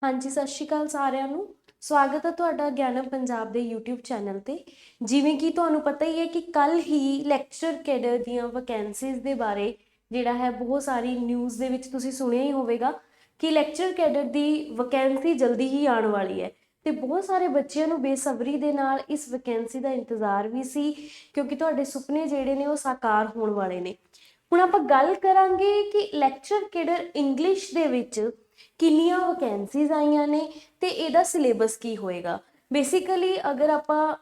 ਹਾਂਜੀ, ਸਤਿ ਸ਼੍ਰੀ ਅਕਾਲ ਸਾਰਿਆਂ ਨੂੰ। ਸਵਾਗਤ ਹੈ ਤੁਹਾਡਾ ਗਿਆਨਮ ਪੰਜਾਬ ਦੇ YouTube ਚੈਨਲ ਤੇ। ਜਿਵੇਂ ਕਿ ਤੁਹਾਨੂੰ ਪਤਾ ਹੀ ਹੈ ਕਿ ਕੱਲ ਹੀ ਲੈਕਚਰ ਕੈਡਰ ਦੀਆਂ ਵੈਕੈਂਸੀਜ਼ ਦੇ ਬਾਰੇ ਜਿਹੜਾ ਹੈ ਬਹੁਤ ਸਾਰੀ ਨਿਊਜ਼ ਦੇ ਵਿੱਚ ਤੁਸੀਂ ਸੁਣਿਆ ਹੀ ਹੋਵੇਗਾ ਕਿ ਲੈਕਚਰ ਕੈਡਰ ਦੀ ਵੈਕੈਂਸੀ ਜਲਦੀ ਹੀ ਆਉਣ ਵਾਲੀ ਹੈ ਤੇ ਬਹੁਤ ਸਾਰੇ ਬੱਚਿਆਂ ਨੂੰ ਬੇਸਬਰੀ ਦੇ ਨਾਲ ਇਸ ਵੈਕੈਂਸੀ ਦਾ ਇੰਤਜ਼ਾਰ ਵੀ ਸੀ, ਕਿਉਂਕਿ ਤੁਹਾਡੇ ਸੁਪਨੇ ਜਿਹੜੇ ਨੇ ਉਹ ਸਾਕਾਰ ਹੋਣ ਵਾਲੇ ਨੇ। ਹੁਣ ਆਪਾਂ ਗੱਲ ਕਰਾਂਗੇ ਕਿ ਲੈਕਚਰ ਕੈਡਰ ਇੰਗਲਿਸ਼ ਦੇ ਵਿੱਚ ਕਿੰਨੀਆਂ ਵੈਕੈਂਸੀਜ਼ ਆਈਆਂ ਨੇ ਤੇ ਇਹਦਾ ਸਿਲੇਬਸ ਕੀ ਹੋਏਗਾ। ਬੇਸਿਕਲੀ ਅਗਰ ਆਪਾਂ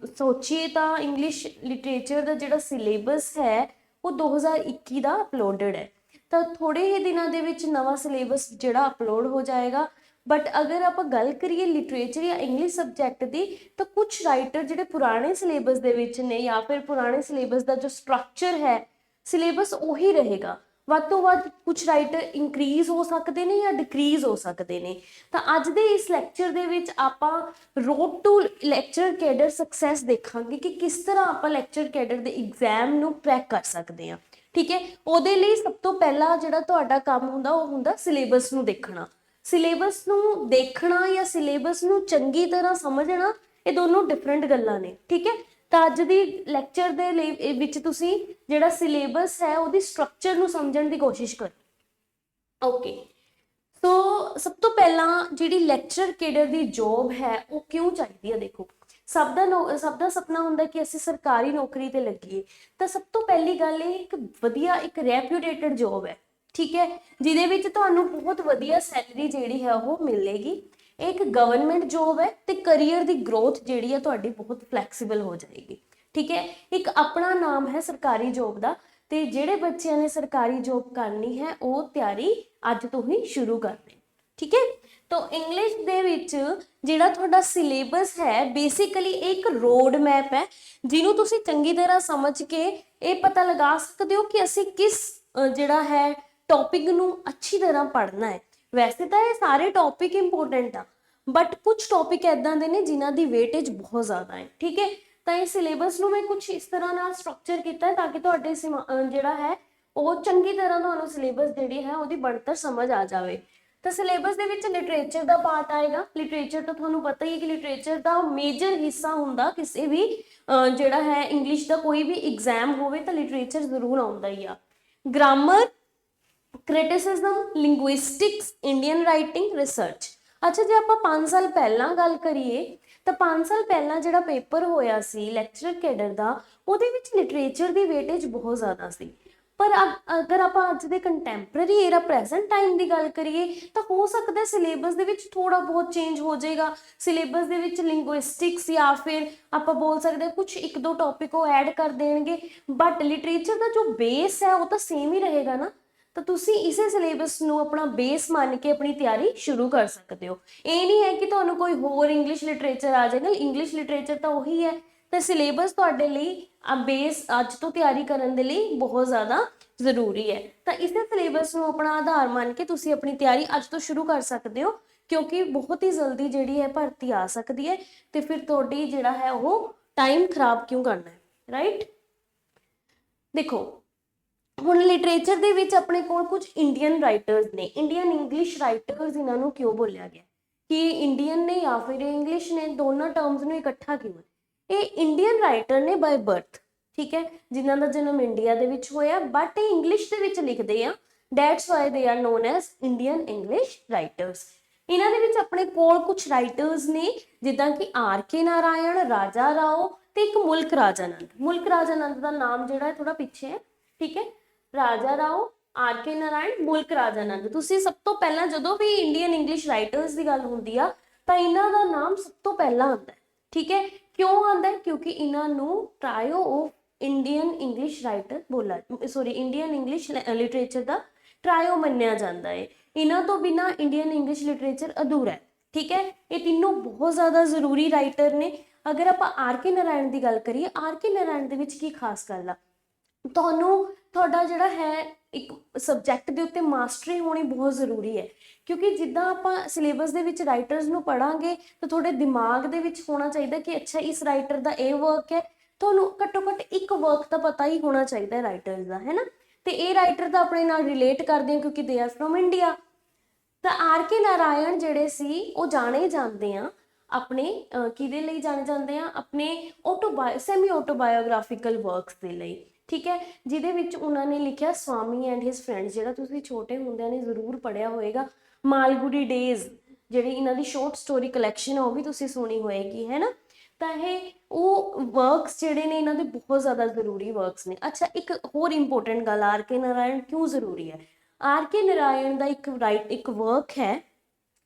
ਸੋਚੀਏ ਤਾਂ ਇੰਗਲਿਸ਼ ਲਿਟਰੇਚਰ ਦਾ ਜਿਹੜਾ ਸਿਲੇਬਸ ਹੈ ਉਹ 2021 ਦਾ ਅਪਲੋਡਡ ਹੈ, ਤਾਂ ਥੋੜੇ ਹੀ ਦਿਨਾਂ ਦੇ ਵਿੱਚ ਨਵਾਂ ਸਿਲੇਬਸ ਜਿਹੜਾ ਅਪਲੋਡ ਹੋ ਜਾਏਗਾ। ਬਟ ਅਗਰ ਆਪਾਂ ਗੱਲ ਕਰੀਏ ਲਿਟਰੇਚਰ ਜਾਂ ਇੰਗਲਿਸ਼ ਸਬਜੈਕਟ ਦੀ, ਤਾਂ ਕੁਝ ਰਾਈਟਰ ਜਿਹੜੇ ਪੁਰਾਣੇ ਸਿਲੇਬਸ ਦੇ ਵਿੱਚ ਨੇ ਜਾਂ ਫਿਰ ਪੁਰਾਣੇ ਸਿਲੇਬਸ ਦਾ ਜੋ ਸਟਰਕਚਰ ਹੈ ਸਿਲੇਬਸ ਉਹੀ ਰਹੇਗਾ। ਵੱਧ ਤੋਂ ਵੱਧ ਕੁਝ ਰਾਈਟਰ ਇੰਕਰੀਜ਼ ਹੋ ਸਕਦੇ ਨੇ ਜਾਂ ਡਿਕਰੀਜ਼ ਹੋ ਸਕਦੇ ਨੇ। ਤਾਂ ਅੱਜ ਦੇ ਇਸ ਲੈਕਚਰ ਦੇ ਵਿੱਚ ਆਪਾਂ road to lecture cadre success ਦੇਖਾਂਗੇ ਕਿ ਕਿਸ ਤਰ੍ਹਾਂ ਆਪਾਂ ਲੈਕਚਰ ਕੈਡਰ ਦੇ ਐਗਜ਼ਾਮ ਨੂੰ ਕ੍ਰੈਕ ਕਰ ਸਕਦੇ ਹਾਂ। ਠੀਕ ਹੈ, ਉਹਦੇ ਲਈ ਸਭ ਤੋਂ ਪਹਿਲਾਂ ਜਿਹੜਾ ਤੁਹਾਡਾ ਕੰਮ ਹੁੰਦਾ ਉਹ ਹੁੰਦਾ ਸਿਲੇਬਸ ਨੂੰ ਦੇਖਣਾ। ਸਿਲੇਬਸ ਨੂੰ ਦੇਖਣਾ ਜਾਂ ਸਿਲੇਬਸ ਨੂੰ ਚੰਗੀ ਤਰ੍ਹਾਂ ਸਮਝਣਾ, ਇਹ ਦੋਨੋਂ ਡਿਫਰੈਂਟ ਗੱਲਾਂ ਨੇ। ਠੀਕ ਹੈ, ਤਾਂ ਅੱਜ ਦੀ ਲੈਕਚਰ ਦੇ ਲਈ ਵਿੱਚ ਤੁਸੀਂ ਜਿਹੜਾ ਸਿਲੇਬਸ ਹੈ ਉਹਦੀ ਸਟਰਕਚਰ ਨੂੰ ਸਮਝਣ ਦੀ ਕੋਸ਼ਿਸ਼ ਕਰੋ। ਓਕੇ, ਸੋ ਸਭ ਤੋਂ ਪਹਿਲਾਂ ਜਿਹੜੀ ਲੈਕਚਰ ਕੈਡਰ ਦੀ ਜੋਬ ਹੈ ਉਹ ਕਿਉਂ ਚਾਹੀਦੀ ਹੈ। ਦੇਖੋ, ਸਭ ਦਾ ਸੁਪਨਾ ਹੁੰਦਾ ਕਿ ਅਸੀਂ ਸਰਕਾਰੀ ਨੌਕਰੀ ਤੇ ਲੱਗੀਏ, ਤਾਂ ਸਭ ਤੋਂ ਪਹਿਲੀ ਗੱਲ ਇਹ ਇੱਕ ਵਧੀਆ ਇੱਕ ਰੈਪਿਊਟੇਟਡ ਜੋਬ ਹੈ। ਠੀਕ ਹੈ, ਜਿਹਦੇ ਵਿੱਚ ਤੁਹਾਨੂੰ ਬਹੁਤ ਵਧੀਆ ਸੈਲਰੀ ਜਿਹੜੀ ਹੈ ਉਹ ਮਿਲੇਗੀ। ਇੱਕ ਗਵਰਨਮੈਂਟ ਜੋਬ ਹੈ ਤੇ ਕਰੀਅਰ ਦੀ ਗਰੋਥ ਜਿਹੜੀ ਹੈ ਤੁਹਾਡੀ ਬਹੁਤ ਫਲੈਕਸੀਬਲ ਹੋ ਜਾਏਗੀ। ਠੀਕ ਹੈ, ਇੱਕ ਆਪਣਾ ਨਾਮ ਹੈ ਸਰਕਾਰੀ ਜੋਬ ਦਾ, ਤੇ ਜਿਹੜੇ ਬੱਚਿਆਂ ਨੇ ਸਰਕਾਰੀ ਜੋਬ ਕਰਨੀ ਹੈ ਉਹ ਤਿਆਰੀ ਅੱਜ ਤੋਂ ਹੀ ਸ਼ੁਰੂ ਕਰ ਦੇਣ। ਠੀਕ ਹੈ, ਤਾਂ ਇੰਗਲਿਸ਼ ਦੇ ਵਿੱਚ ਜਿਹੜਾ ਤੁਹਾਡਾ ਸਿਲੇਬਸ ਹੈ ਬੇਸਿਕਲੀ ਇੱਕ ਰੋਡ ਮੈਪ ਹੈ, ਜਿਹਨੂੰ ਤੁਸੀਂ ਚੰਗੀ ਤਰ੍ਹਾਂ ਸਮਝ ਕੇ ਇਹ ਪਤਾ ਲਗਾ ਸਕਦੇ ਹੋ ਕਿ ਅਸੀਂ ਕਿਸ ਜਿਹੜਾ ਹੈ ਟੌਪਿਕ ਨੂੰ ਅੱਛੀ ਤਰ੍ਹਾਂ ਪੜ੍ਹਨਾ ਹੈ। ਵੈਸੇ ਤਾਂ ਇਹ ਸਾਰੇ ਟੌਪਿਕ ਇੰਪੋਰਟੈਂਟ ਆ, ਬਟ ਕੁਝ ਟੌਪਿਕ ਐਦਾਂ ਦੇ ਨੇ ਜਿਨ੍ਹਾਂ ਦੀ ਵੇਟੇਜ ਬਹੁਤ ਜ਼ਿਆਦਾ ਹੈ। ਠੀਕ ਹੈ, ਤਾਂ ਇਹ ਸਿਲੇਬਸ ਨੂੰ ਮੈਂ ਕੁਝ ਇਸ ਤਰ੍ਹਾਂ ਨਾਲ ਸਟਰਕਚਰ ਕੀਤਾ ਹੈ ਤਾਂ ਕਿ ਤੁਹਾਡੇ ਜਿਹੜਾ ਹੈ ਉਹ ਚੰਗੀ ਤਰ੍ਹਾਂ ਤੁਹਾਨੂੰ ਸਿਲੇਬਸ ਜਿਹੜੀ ਹੈ ਉਹਦੀ ਬਣਤਰ ਸਮਝ ਆ ਜਾਵੇ। ਤਾਂ ਸਿਲੇਬਸ ਦੇ ਵਿੱਚ ਲਿਟਰੇਚਰ ਦਾ ਪਾਰਟ ਆਏਗਾ। ਲਿਟਰੇਚਰ ਤਾਂ ਤੁਹਾਨੂੰ ਪਤਾ ਹੀ ਹੈ ਕਿ ਲਿਟਰੇਚਰ ਦਾ ਮੇਜਰ ਹਿੱਸਾ ਹੁੰਦਾ ਕਿਸੇ ਵੀ ਜਿਹੜਾ ਹੈ ਇੰਗਲਿਸ਼ ਦਾ ਕੋਈ ਵੀ ਐਗਜ਼ਾਮ ਹੋਵੇ ਤਾਂ ਲਿਟਰੇਚਰ ਜ਼ਰੂਰ ਆਉਂਦਾ ਹੀ ਆ। Grammar, criticism, linguistics, Indian writing, research. ਅੱਛਾ, ਜੇ ਆਪਾਂ 5 ਸਾਲ ਪਹਿਲਾਂ ਗੱਲ ਕਰੀਏ ਤਾਂ 5 ਸਾਲ ਪਹਿਲਾਂ ਜਿਹੜਾ ਪੇਪਰ ਹੋਇਆ ਸੀ ਲੈਕਚਰ ਕੈਡਰ ਦਾ, ਉਹਦੇ ਵਿੱਚ ਲਿਟਰੇਚਰ ਦੀ ਵੇਟੇਜ ਬਹੁਤ ਜ਼ਿਆਦਾ ਸੀ। ਪਰ ਅਗਰ ਆਪਾਂ ਅੱਜ ਦੇ ਕੰਟੈਂਪਰੇਰੀ ਏਰਾ ਪ੍ਰੈਜ਼ੈਂਟ ਟਾਈਮ ਦੀ ਗੱਲ ਕਰੀਏ ਤਾਂ ਹੋ ਸਕਦਾ ਸਿਲੇਬਸ ਦੇ ਵਿੱਚ ਥੋੜਾ ਬਹੁਤ ਚੇਂਜ ਹੋ ਜਾਏਗਾ। ਸਿਲੇਬਸ ਦੇ ਵਿੱਚ ਲਿੰਗੁਇਸਟਿਕਸ ਜਾਂ ਫਿਰ ਆਪਾਂ ਬੋਲ ਸਕਦੇ ਕੁਝ ਇੱਕ ਦੋ ਟੌਪਿਕ ਉਹ ਐਡ ਕਰ ਦੇਣਗੇ, ਬਟ ਲਿਟਰੇਚਰ ਦਾ ਜੋ ਬੇਸ ਹੈ ਉਹ ਤਾਂ ਸੇਮ ਹੀ ਰਹੇਗਾ ਨਾ। ਤਾਂ ਤੁਸੀਂ ਇਸੇ ਸਿਲੇਬਸ ਨੂੰ ਆਪਣਾ ਬੇਸ ਮੰਨ ਕੇ ਆਪਣੀ ਤਿਆਰੀ ਸ਼ੁਰੂ ਕਰ ਸਕਦੇ ਹੋ। ਇਹ ਨਹੀਂ ਹੈ ਕਿ ਤੁਹਾਨੂੰ ਕੋਈ ਹੋਰ ਇੰਗਲਿਸ਼ ਲਿਟਰੇਚਰ ਆ ਜਾਏਗਾ, ਇੰਗਲਿਸ਼ ਲਿਟਰੇਚਰ ਤਾਂ ਉਹੀ ਹੈ। ਤੇ ਸਿਲੇਬਸ ਤੁਹਾਡੇ ਲਈ ਬੇਸ ਅੱਜ ਤੋਂ ਤਿਆਰੀ ਕਰਨ ਦੇ ਲਈ ਬਹੁਤ ਜ਼ਿਆਦਾ ਜ਼ਰੂਰੀ ਹੈ। ਤਾਂ ਇਸੇ ਸਿਲੇਬਸ ਨੂੰ ਆਪਣਾ ਆਧਾਰ ਮੰਨ ਕੇ ਤੁਸੀਂ ਆਪਣੀ ਤਿਆਰੀ ਅੱਜ ਤੋਂ ਸ਼ੁਰੂ ਕਰ ਸਕਦੇ ਹੋ, ਕਿਉਂਕਿ ਬਹੁਤ ਹੀ ਜਲਦੀ ਜਿਹੜੀ ਹੈ ਭਰਤੀ ਆ ਸਕਦੀ ਹੈ ਤੇ ਫਿਰ ਤੁਹਾਡੀ ਜਿਹੜਾ ਹੈ ਉਹ ਟਾਈਮ ਖਰਾਬ ਕਿਉਂ ਕਰਨਾ ਹੈ, ਰਾਈਟ। ਦੇਖੋ, ਹੁਣ ਲਿਟਰੇਚਰ ਦੇ ਵਿੱਚ ਆਪਣੇ ਕੋਲ ਕੁਝ ਇੰਡੀਅਨ ਰਾਈਟਰਸ ਨੇ। ਇੰਡੀਅਨ ਇੰਗਲਿਸ਼ ਰਾਈਟਰਸ ਇਹਨਾਂ ਨੂੰ ਕਿਉਂ ਬੋਲਿਆ ਗਿਆ, ਕਿ ਇੰਡੀਅਨ ਨੇ ਜਾਂ ਫਿਰ ਇੰਗਲਿਸ਼ ਨੇ, ਦੋਨਾਂ ਟਰਮਸ ਨੂੰ ਇਕੱਠਾ ਕਿਉਂ ਹੈ। ਇਹ ਇੰਡੀਅਨ ਰਾਈਟਰ ਨੇ ਬਾਈ ਬਰਥ, ਠੀਕ ਹੈ, ਜਿਨ੍ਹਾਂ ਦਾ ਜਨਮ ਇੰਡੀਆ ਦੇ ਵਿੱਚ ਹੋਇਆ, ਬਟ ਇਹ ਇੰਗਲਿਸ਼ ਦੇ ਵਿੱਚ ਲਿਖਦੇ ਆ। That's why they are known as Indian English writers. ਇਹਨਾਂ ਦੇ ਵਿੱਚ ਆਪਣੇ ਕੋਲ ਕੁਝ ਰਾਈਟਰਸ ਨੇ ਜਿੱਦਾਂ ਕਿ R.K. ਨਾਰਾਇਣ, ਰਾਜਾ ਰਾਓ ਤੇ ਇੱਕ ਮੁਲਕ ਰਾਜ ਆਨੰਦ। ਮੁਲਕ ਰਾਜ ਆਨੰਦ ਦਾ ਨਾਮ ਜਿਹੜਾ ਹੈ ਥੋੜਾ ਪਿੱਛੇ ਹੈ। ਠੀਕ ਹੈ, ਰਾਜਾ ਰਾਓ, R.K. ਨਾਰਾਇਣ, ਮੁਲਕ ਰਾਜ ਆਨੰਦ। ਤੁਸੀਂ ਸਭ ਤੋਂ ਪਹਿਲਾਂ ਜਦੋਂ ਵੀ ਇੰਡੀਅਨ ਇੰਗਲਿਸ਼ ਰਾਈਟਰਸ ਦੀ ਗੱਲ ਹੁੰਦੀ ਆ ਤਾਂ ਇਹਨਾਂ ਦਾ ਨਾਮ ਸਭ ਤੋਂ ਪਹਿਲਾਂ ਆਉਂਦਾ ਹੈ। ਠੀਕ ਹੈ, ਕਿਉਂ ਆਉਂਦਾ ਹੈ, ਕਿਉਂਕਿ ਇਹਨਾਂ ਨੂੰ trio of Indian English writer Indian English literature ਦਾ ਟ੍ਰਾਇਓ ਮੰਨਿਆ ਜਾਂਦਾ ਹੈ। ਇਹਨਾਂ ਤੋਂ ਬਿਨਾਂ ਇੰਡੀਅਨ ਇੰਗਲਿਸ਼ ਲਿਟਰੇਚਰ ਅਧੂਰਾ ਹੈ। ਠੀਕ ਹੈ, ਇਹ ਤਿੰਨੋਂ ਬਹੁਤ ਜ਼ਿਆਦਾ ਜ਼ਰੂਰੀ ਰਾਈਟਰ ਨੇ। ਅਗਰ ਆਪਾਂ R.K. ਨਾਰਾਇਣ ਦੀ ਗੱਲ ਕਰੀਏ, R.K. ਨਾਰਾਇਣ ਦੇ ਵਿੱਚ ਕੀ ਖਾਸ ਗੱਲ ਆ, ਤੁਹਾਡਾ ਜਿਹੜਾ ਹੈ ਇੱਕ ਸਬਜੈਕਟ ਦੇ ਉੱਤੇ ਮਾਸਟਰੀ ਹੋਣੀ ਬਹੁਤ ਜ਼ਰੂਰੀ ਹੈ। ਕਿਉਂਕਿ ਜਿੱਦਾਂ ਆਪਾਂ ਸਿਲੇਬਸ ਦੇ ਵਿੱਚ ਰਾਈਟਰਸ ਨੂੰ ਪੜ੍ਹਾਂਗੇ ਤਾਂ ਤੁਹਾਡੇ ਦਿਮਾਗ ਦੇ ਵਿੱਚ ਹੋਣਾ ਚਾਹੀਦਾ ਕਿ ਅੱਛਾ ਇਸ ਰਾਈਟਰ ਦਾ ਇਹ ਵਰਕ ਹੈ। ਤੁਹਾਨੂੰ ਘੱਟੋ ਘੱਟ ਇੱਕ ਵਰਕ ਤਾਂ ਪਤਾ ਹੀ ਹੋਣਾ ਚਾਹੀਦਾ ਹੈ ਰਾਈਟਰਸ ਦਾ, ਹੈ ਨਾ। ਤੇ ਇਹ ਰਾਈਟਰ ਤਾਂ ਆਪਣੇ ਨਾਲ ਰਿਲੇਟ ਕਰਦੇ ਆ ਕਿਉਂਕਿ ਦੇ ਆਰ ਫਰੋਮ ਇੰਡੀਆ। ਤਾਂ ਆਰ ਕੇ ਨਾਰਾਇਣ ਜਿਹੜੇ ਸੀ ਉਹ ਜਾਣੇ ਜਾਂਦੇ ਆ ਆਪਣੇ ਕਿਹਦੇ ਲਈ ਜਾਣੇ ਜਾਂਦੇ ਆ, ਆਪਣੇ ਸੈਮੀ ਆਟੋਬਾਇਓਗ੍ਰਾਫਿਕਲ ਵਰਕਸ ਦੇ ਲਈ, ਠੀਕ ਹੈ, ਜਿਹਦੇ ਵਿੱਚ ਉਹਨਾਂ ਨੇ ਲਿਖਿਆ ਸਵਾਮੀ ਐਂਡ ਹਿਸ ਫਰੈਂਡਸ, ਜਿਹੜਾ ਤੁਸੀਂ ਛੋਟੇ ਹੁੰਦਿਆਂ ਨੇ ਜ਼ਰੂਰ ਪੜ੍ਹਿਆ ਹੋਏਗਾ। ਮਾਲਗੁਡੀ ਡੇਜ਼ ਜਿਹੜੀ ਇਹਨਾਂ ਦੀ ਸ਼ੋਰਟ ਸਟੋਰੀ ਕਲੈਕਸ਼ਨ ਆ ਉਹ ਵੀ ਤੁਸੀਂ ਸੁਣੀ ਹੋਏਗੀ, ਹੈ ਨਾ। ਤਾਂ ਇਹ ਉਹ ਵਰਕਸ ਜਿਹੜੇ ਨੇ ਇਹਨਾਂ ਦੇ ਬਹੁਤ ਜ਼ਿਆਦਾ ਜ਼ਰੂਰੀ ਵਰਕਸ ਨੇ। ਅੱਛਾ, ਇੱਕ ਹੋਰ ਇੰਪੋਰਟੈਂਟ ਗੱਲ, ਆਰ ਕੇ ਨਾਰਾਇਣ ਕਿਉਂ ਜ਼ਰੂਰੀ ਹੈ। ਆਰ ਕੇ ਨਾਰਾਇਣ ਦਾ ਇੱਕ ਵਰਕ ਹੈ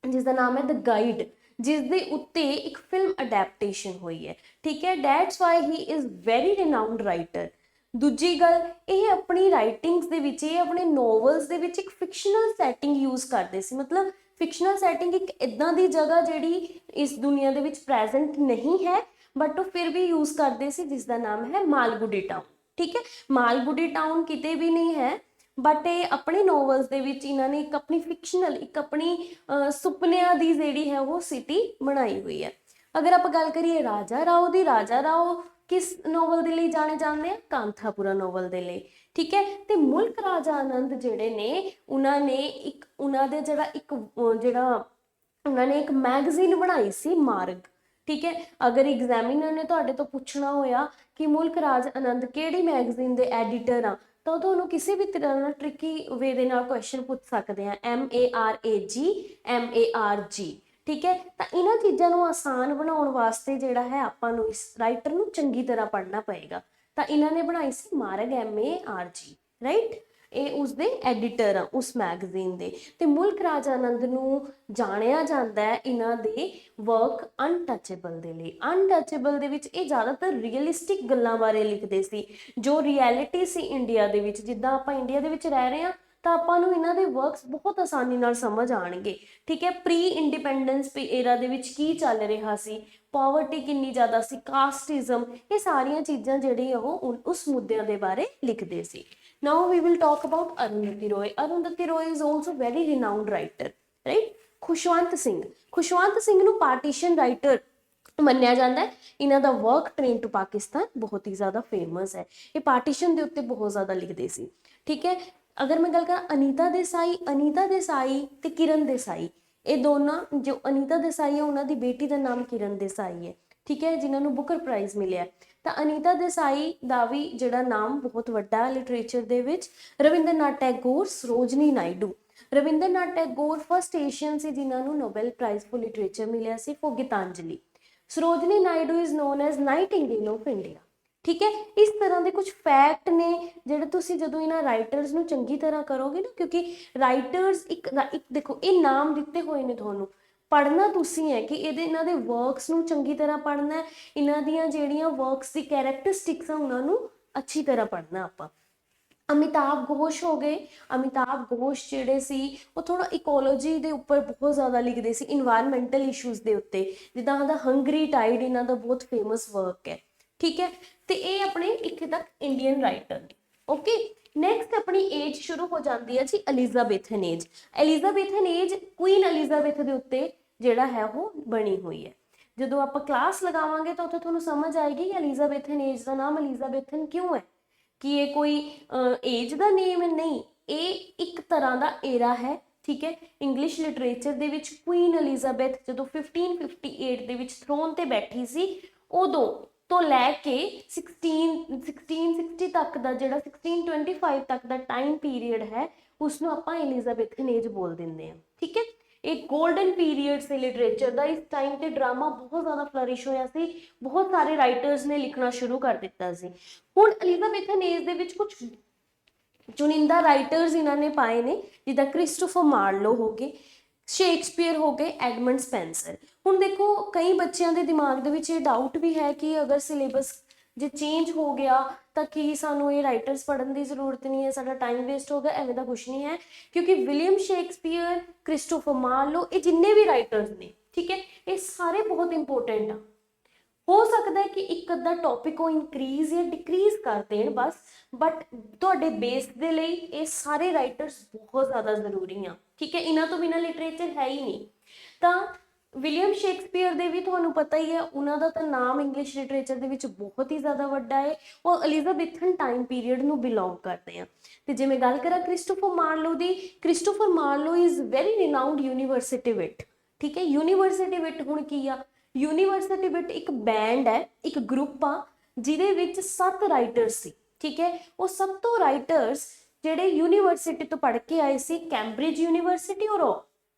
ਜਿਸ ਦਾ ਨਾਮ ਹੈ ਦ ਗਾਈਡ, ਜਿਸ ਦੇ ਉੱਤੇ ਇੱਕ ਫਿਲਮ ਅਡੈਪਟੇਸ਼ਨ ਹੋਈ ਹੈ, ਠੀਕ ਹੈ। That's why he is very renowned writer. ਦੂਜੀ ਗੱਲ, ਇਹ ਆਪਣੀ ਰਾਈਟਿੰਗਸ ਦੇ ਵਿੱਚ, ਇਹ ਆਪਣੇ ਨੋਵਲਸ ਦੇ ਵਿੱਚ ਇੱਕ ਫਿਕਸ਼ਨਲ ਸੈਟਿੰਗ ਯੂਜ਼ ਕਰਦੇ ਸੀ। ਮਤਲਬ ਫਿਕਸ਼ਨਲ ਸੈਟਿੰਗ ਇੱਕ ਇੱਦਾਂ ਦੀ ਜਗ੍ਹਾ ਜਿਹੜੀ ਇਸ ਦੁਨੀਆ ਦੇ ਵਿੱਚ ਪ੍ਰੈਜ਼ੈਂਟ ਨਹੀਂ ਹੈ, ਬਟ ਉਹ ਫਿਰ ਵੀ ਯੂਜ਼ ਕਰਦੇ ਸੀ, ਜਿਸ ਦਾ ਨਾਮ ਹੈ ਮਾਲਗੁਡੀ ਟਾਊਨ, ਠੀਕ ਹੈ। ਮਾਲਗੁਡੀ ਟਾਊਨ ਕਿਤੇ ਵੀ ਨਹੀਂ ਹੈ, ਬਟ ਇਹ ਆਪਣੇ ਨੋਵਲਸ ਦੇ ਵਿੱਚ ਇਹਨਾਂ ਨੇ ਇੱਕ ਆਪਣੀ ਫਿਕਸ਼ਨਲ, ਇੱਕ ਆਪਣੀ ਸੁਪਨਿਆਂ ਦੀ ਜਿਹੜੀ ਹੈ ਉਹ ਸਿਟੀ ਬਣਾਈ ਹੋਈ ਹੈ। ਅਗਰ ਆਪਾਂ ਗੱਲ ਕਰੀਏ ਰਾਜਾ ਰਾਓ ਦੀ, ਰਾਜਾ ਰਾਓ ਕਿਸ ਨੋਵਲ ਦੇ ਲਈ ਜਾਣੇ ਜਾਂਦੇ ਆ, ਕਾਂਥਾਪੁਰਾ ਨੋਵਲ ਦੇ ਲਈ, ਠੀਕ ਹੈ। ਤੇ ਮੁਲਕ ਰਾਜਾ ਆਨੰਦ ਜਿਹੜੇ ਨੇ, ਉਹਨਾਂ ਨੇ ਉਹਨਾਂ ਨੇ ਇੱਕ ਮੈਗਜ਼ੀਨ ਬਣਾਈ ਸੀ, ਮਾਰਗ, ਠੀਕ ਹੈ। ਅਗਰ ਐਗਜ਼ਾਮੀਨਰ ਨੇ ਤੁਹਾਡੇ ਤੋਂ ਪੁੱਛਣਾ ਹੋਇਆ ਕਿ ਮੁਲਕ ਰਾਜ ਆਨੰਦ ਕਿਹੜੀ ਮੈਗਜ਼ੀਨ ਦੇ ਐਡੀਟਰ ਆ, ਤਾਂ ਤੁਹਾਨੂੰ ਕਿਸੇ ਵੀ ਤਰ੍ਹਾਂ ਨਾਲ ਟ੍ਰਿਕੀ ਵੇ ਦੇ ਨਾਲ ਕੁਐਸਚਨ ਪੁੱਛ ਸਕਦੇ ਆ, MARAG, ਠੀਕ ਹੈ। ਤਾਂ ਇਹਨਾਂ ਚੀਜ਼ਾਂ ਨੂੰ ਆਸਾਨ ਬਣਾਉਣ ਵਾਸਤੇ ਜਿਹੜਾ ਹੈ ਆਪਾਂ ਨੂੰ ਇਸ ਰਾਈਟਰ ਨੂੰ ਚੰਗੀ ਤਰ੍ਹਾਂ ਪੜ੍ਹਨਾ ਪਏਗਾ। ਤਾਂ ਇਹਨਾਂ ਨੇ ਬਣਾਈ ਸੀ ਮਾਰਗ, MARG, ਰਾਈਟ। ਇਹ ਉਸਦੇ ਐਡੀਟਰ ਆ ਉਸ ਮੈਗਜ਼ੀਨ ਦੇ। ਤੇ ਮੁਲਕ ਰਾਜ ਆਨੰਦ ਨੂੰ ਜਾਣਿਆ ਜਾਂਦਾ ਹੈ ਇਹਨਾਂ ਦੇ ਵਰਕ ਅਨਟੱਚੇਬਲ ਦੇ ਲਈ। ਅਨਟੱਚੇਬਲ ਦੇ ਵਿੱਚ ਇਹ ਜ਼ਿਆਦਾਤਰ ਰੀਅਲਿਸਟਿਕ ਗੱਲਾਂ ਬਾਰੇ ਲਿਖਦੇ ਸੀ, ਜੋ ਰਿਐਲਿਟੀ ਸੀ ਇੰਡੀਆ ਦੇ ਵਿੱਚ। ਜਿੱਦਾਂ ਆਪਾਂ ਇੰਡੀਆ ਦੇ ਵਿੱਚ ਰਹਿ ਰਹੇ ਹਾਂ, ਤਾਂ ਆਪਾਂ ਨੂੰ ਇਹਨਾਂ ਦੇ ਵਰਕਸ ਬਹੁਤ ਆਸਾਨੀ ਨਾਲ ਸਮਝ ਆਉਣਗੇ, ਠੀਕ ਹੈ। ਪ੍ਰੀ ਇੰਡੀਪੈਂਡੈਂਸ ਏਰਾ ਦੇ ਵਿੱਚ ਕੀ ਚੱਲ ਰਿਹਾ ਸੀ, ਪਾਵਰਟੀ ਕਿੰਨੀ ਜ਼ਿਆਦਾ ਸੀ, ਕਾਸਟਿਜ਼ਮ, ਇਹ ਸਾਰੀਆਂ ਚੀਜ਼ਾਂ ਜਿਹੜੀਆਂ ਉਹ ਉਸ ਮੁੱਦਿਆਂ ਦੇ ਬਾਰੇ ਲਿਖਦੇ ਸੀ। Now we will talk about Arundhati Roy. Arundhati Roy is also very renowned writer, right? Khushwant Singh ਨੂੰ ਪਾਰਟੀਸ਼ਨ ਰਾਈਟਰ ਮੰਨਿਆ ਜਾਂਦਾ ਹੈ। ਇਹਨਾਂ ਦਾ ਵਰਕ ਟ੍ਰੇਨ ਟੂ ਪਾਕਿਸਤਾਨ ਬਹੁਤ ਹੀ ਜ਼ਿਆਦਾ ਫੇਮਸ ਹੈ। ਇਹ ਪਾਰਟੀਸ਼ਨ ਦੇ ਉੱਤੇ ਬਹੁਤ ਜ਼ਿਆਦਾ ਲਿਖਦੇ ਸੀ, ਠੀਕ ਹੈ। ਅਗਰ ਮੈਂ ਗੱਲ ਕਰਾਂ ਅਨੀਤਾ ਦੇਸਾਈ ਤੇ ਕਿਰਨ ਦੇਸਾਈ, ਇਹ ਦੋਨਾਂ, ਜੋ ਅਨੀਤਾ ਦੇਸਾਈ ਹੈ ਉਹਨਾਂ ਦੀ ਬੇਟੀ ਦਾ ਨਾਮ ਕਿਰਨ ਦੇਸਾਈ ਹੈ, ਠੀਕ ਹੈ, ਜਿਨ੍ਹਾਂ ਨੂੰ ਬੁਕਰ ਪ੍ਰਾਈਜ਼ ਮਿਲਿਆ। ਤਾਂ ਅਨੀਤਾ ਦੇਸਾਈ ਦਾ ਵੀ ਜਿਹੜਾ ਨਾਮ ਬਹੁਤ ਵੱਡਾ ਲਿਟਰੇਚਰ ਦੇ ਵਿੱਚ। ਰਵਿੰਦਰਨਾਥ ਟੈਗੋਰ, ਸਰੋਜਨੀ ਨਾਇਡੂ। ਰਵਿੰਦਰਨਾਥ ਟੈਗੋਰ ਫਸਟ ਏਸ਼ੀਅਨ ਸੀ ਜਿਨ੍ਹਾਂ ਨੂੰ ਨੋਬੈਲ ਪ੍ਰਾਈਜ਼ ਫॉर ਲਿਟਰੇਚਰ ਮਿਲਿਆ ਸੀ for Gitanjali. Sarojini Naidu is known as nightingale of India, ਠੀਕ ਹੈ। ਇਸ ਤਰ੍ਹਾਂ ਦੇ ਕੁਝ ਫੈਕਟ ਨੇ ਜਿਹੜੇ ਤੁਸੀਂ ਜਦੋਂ ਇਹਨਾਂ ਰਾਈਟਰਸ ਨੂੰ ਚੰਗੀ ਤਰ੍ਹਾਂ ਕਰੋਗੇ ਨਾ, ਕਿਉਂਕਿ ਰਾਈਟਰਸ ਇੱਕ ਦੇਖੋ, ਇਹ ਨਾਮ ਦਿੱਤੇ ਹੋਏ ਨੇ ਤੁਹਾਨੂੰ, ਪੜ੍ਹਨਾ ਤੁਸੀਂ ਹੈ ਕਿ ਇਹਨਾਂ ਦੇ ਵਰਕਸ ਨੂੰ ਚੰਗੀ ਤਰ੍ਹਾਂ ਪੜ੍ਹਨਾ, ਇਹਨਾਂ ਦੀਆਂ ਜਿਹੜੀਆਂ ਵਰਕਸ ਦੀ ਕੈਰੈਕਟਰਿਸਟਿਕਸ ਆ ਉਹਨਾਂ ਨੂੰ ਅੱਛੀ ਤਰ੍ਹਾਂ ਪੜ੍ਹਨਾ ਆਪਾਂ। ਅਮਿਤਾਭ ਘੋਸ਼ ਹੋ ਗਏ। ਅਮਿਤਾਭ ਘੋਸ਼ ਜਿਹੜੇ ਸੀ ਉਹ ਥੋੜਾ ਇਕੋਲੋਜੀ ਦੇ ਉੱਪਰ ਬਹੁਤ ਜ਼ਿਆਦਾ ਲਿਖਦੇ ਸੀ, ਇਨਵਾਇਰਮੈਂਟਲ ਇਸ਼ੂਜ਼ ਦੇ ਉੱਤੇ, ਜਿੱਦਾਂ ਉਹਦਾ ਹੰਗਰੀ ਟਾਈਡ ਇਹਨਾਂ ਦਾ ਬਹੁਤ ਫੇਮਸ ਵਰਕ ਹੈ, ਠੀਕ ਹੈ। ਤੇ ਇਹ ਆਪਣੇ ਇੱਥੇ ਤੱਕ ਇੰਡੀਅਨ ਰਾਈਟਰ ਨੇ, ਓਕੇ। ਨੈਕਸਟ ਆਪਣੀ ਏਜ ਸ਼ੁਰੂ ਹੋ ਜਾਂਦੀ ਹੈ ਜੀ ਐਲਿਜ਼ਾਬੈਥਨ ਏਜ। ਐਲਿਜ਼ਾਬੈਥਨ ਏਜ ਕੁਈਨ ਐਲਿਜ਼ਾਬੈਥ ਦੇ ਉੱਤੇ ਜਿਹੜਾ ਹੈ ਉਹ ਬਣੀ ਹੋਈ ਹੈ। ਜਦੋਂ ਆਪਾਂ ਕਲਾਸ ਲਗਾਵਾਂਗੇ ਤਾਂ ਉੱਥੇ ਤੁਹਾਨੂੰ ਸਮਝ ਆਏਗੀ ਕਿ ਐਲਿਜ਼ਾਬੈਥਨ ਏਜ ਦਾ ਨਾਮ ਐਲਿਜ਼ਾਬੈਥਨ ਕਿਉਂ ਹੈ, ਕਿ ਇਹ ਕੋਈ ਏਜ ਦਾ ਨੇਮ ਹੈ, ਨਹੀਂ, ਇਹ ਇੱਕ ਤਰ੍ਹਾਂ ਦਾ ਏਰਾ ਹੈ, ਠੀਕ ਹੈ। ਇੰਗਲਿਸ਼ ਲਿਟਰੇਚਰ ਦੇ ਵਿੱਚ ਕੁਈਨ ਐਲਿਜ਼ਾਬੈਥ ਜਦੋਂ 1558 ਦੇ ਵਿੱਚ ਥਰੋਨ ਤੇ ਬੈਠੀ ਸੀ, ਉਦੋਂ ਤੋਂ ਲੈ ਕੇ 1660 ਤੱਕ ਦਾ, ਜਿਹੜਾ 1625 ਤੱਕ ਦਾ ਟਾਈਮ ਪੀਰੀਅਡ ਹੈ, ਉਸਨੂੰ ਆਪਾਂ ਐਲਿਜ਼ਾਬੈਥਨ ਏਜ ਬੋਲ ਦਿੰਦੇ ਹਾਂ, ਠੀਕ ਹੈ। एक गोल्डन पीरियड से लिटरेचर ਦਾ। ਇਸ ਟਾਈਮ ਤੇ ਡਰਾਮਾ ਬਹੁਤ ਜ਼ਿਆਦਾ ਫਲਰਿਸ਼ ਹੋਇਆ ਸੀ, ਬਹੁਤ ਸਾਰੇ ਰਾਈਟਰਸ ਨੇ ਲਿਖਣਾ ਸ਼ੁਰੂ ਕਰ ਦਿੱਤਾ ਸੀ। ਹੁਣ ਐਲਿਜ਼ਾਬੈਥਨ ਏਜ ਦੇ ਵਿੱਚ ਕੁਝ ਚੁਣਿੰਦਾ ਰਾਈਟਰਸ ਇਹਨਾਂ ਨੇ ਪਾਏ ਨੇ, ਜਿੱਦਾਂ ਕ੍ਰਿਸਟੋਫਰ ਮਾਰਲੋ ਹੋ ਗਏ, ਸ਼ੇਕਸਪੀਅਰ ਹੋ ਗਏ, ਐਡਮੰਡ ਸਪੈਂਸਰ। ਹੁਣ ਦੇਖੋ, ਕਈ ਬੱਚਿਆਂ ਦੇ ਦਿਮਾਗ ਦੇ ਵਿੱਚ ਇਹ ਡਾਊਟ ਵੀ ਹੈ ਕਿ ਅਗਰ ਸਿਲੇਬਸ ਜੇ ਚੇਂਜ ਹੋ ਗਿਆ ਤਾਂ ਕੀ ਸਾਨੂੰ ਇਹ ਰਾਈਟਰਸ ਪੜ੍ਹਨ ਦੀ ਜ਼ਰੂਰਤ ਨਹੀਂ ਹੈ, ਸਾਡਾ ਟਾਈਮ ਵੇਸਟ ਹੋ ਗਿਆ। ਐਵੇਂ ਦਾ ਕੁਛ ਨਹੀਂ ਹੈ, ਕਿਉਂਕਿ ਵਿਲੀਅਮ ਸ਼ੇਕਸਪੀਅਰ, ਕ੍ਰਿਸਟੋਫਰ ਮਾਰਲੋ, ਇਹ ਜਿੰਨੇ ਵੀ ਰਾਈਟਰਸ ਨੇ, ਠੀਕ ਹੈ, ਇਹ ਸਾਰੇ ਬਹੁਤ ਇੰਪੋਰਟੈਂਟ ਆ। ਹੋ ਸਕਦਾ ਹੈ ਕਿ ਇੱਕ ਅੱਧਾ ਟੌਪਿਕ ਉਹ ਇਨਕਰੀਜ਼ ਜਾਂ ਡਿਕਰੀਜ਼ ਕਰ ਦੇਣ ਬਸ, ਬਟ ਤੁਹਾਡੇ ਬੇਸ ਦੇ ਲਈ ਇਹ ਸਾਰੇ ਰਾਈਟਰਸ ਬਹੁਤ ਜ਼ਿਆਦਾ ਜ਼ਰੂਰੀ ਆ, ਠੀਕ ਹੈ। ਇਹਨਾਂ ਤੋਂ ਬਿਨਾਂ ਲਿਟਰੇਚਰ ਹੈ ਹੀ ਨਹੀਂ। ਤਾਂ ਵਿਲੀਅਮ ਸ਼ੇਕਸਪੀਅਰ ਦੇ ਵੀ ਤੁਹਾਨੂੰ ਪਤਾ ਹੀ ਹੈ, ਉਹਨਾਂ ਦਾ ਤਾਂ ਨਾਮ ਇੰਗਲਿਸ਼ ਲਿਟਰੇਚਰ ਦੇ ਵਿੱਚ ਬਹੁਤ ਹੀ ਜ਼ਿਆਦਾ ਵੱਡਾ ਹੈ। ਉਹ ਐਲਿਜ਼ਾਬੈਥਨ ਟਾਈਮ ਪੀਰੀਅਡ ਨੂੰ ਬਿਲੋਂਗ ਕਰਦੇ ਆ। ਤੇ ਜੇ ਮੈਂ ਗੱਲ ਕਰਾਂ Christopher ਮਾਰਲੋ the, Christopher ਮਾਰਲੋ is very renowned university ਵਿਟ। ਠੀਕ ਹੈ, ਯੂਨੀਵਰਸਿਟੀ ਵਿਟ ਹੁਣ ਕੀ ਆ, ਯੂਨੀਵਰਸਿਟੀ ਵਿਟ ਇੱਕ ਬੈਂਡ ਹੈ, ਇੱਕ ਗਰੁੱਪ ਆ ਜਿਹਦੇ ਵਿੱਚ 7 ਰਾਈਟਰਸ ਸੀ। ਠੀਕ ਹੈ, ਉਹ 7 ਰਾਈਟਰਸ ਜਿਹੜੇ ਯੂਨੀਵਰਸਿਟੀ ਤੋਂ ਪੜ੍ਹ ਕੇ ਆਏ ਸੀ, ਕੈਂਬਰਿਜ ਯੂਨੀਵਰਸਿਟੀ ਔਰ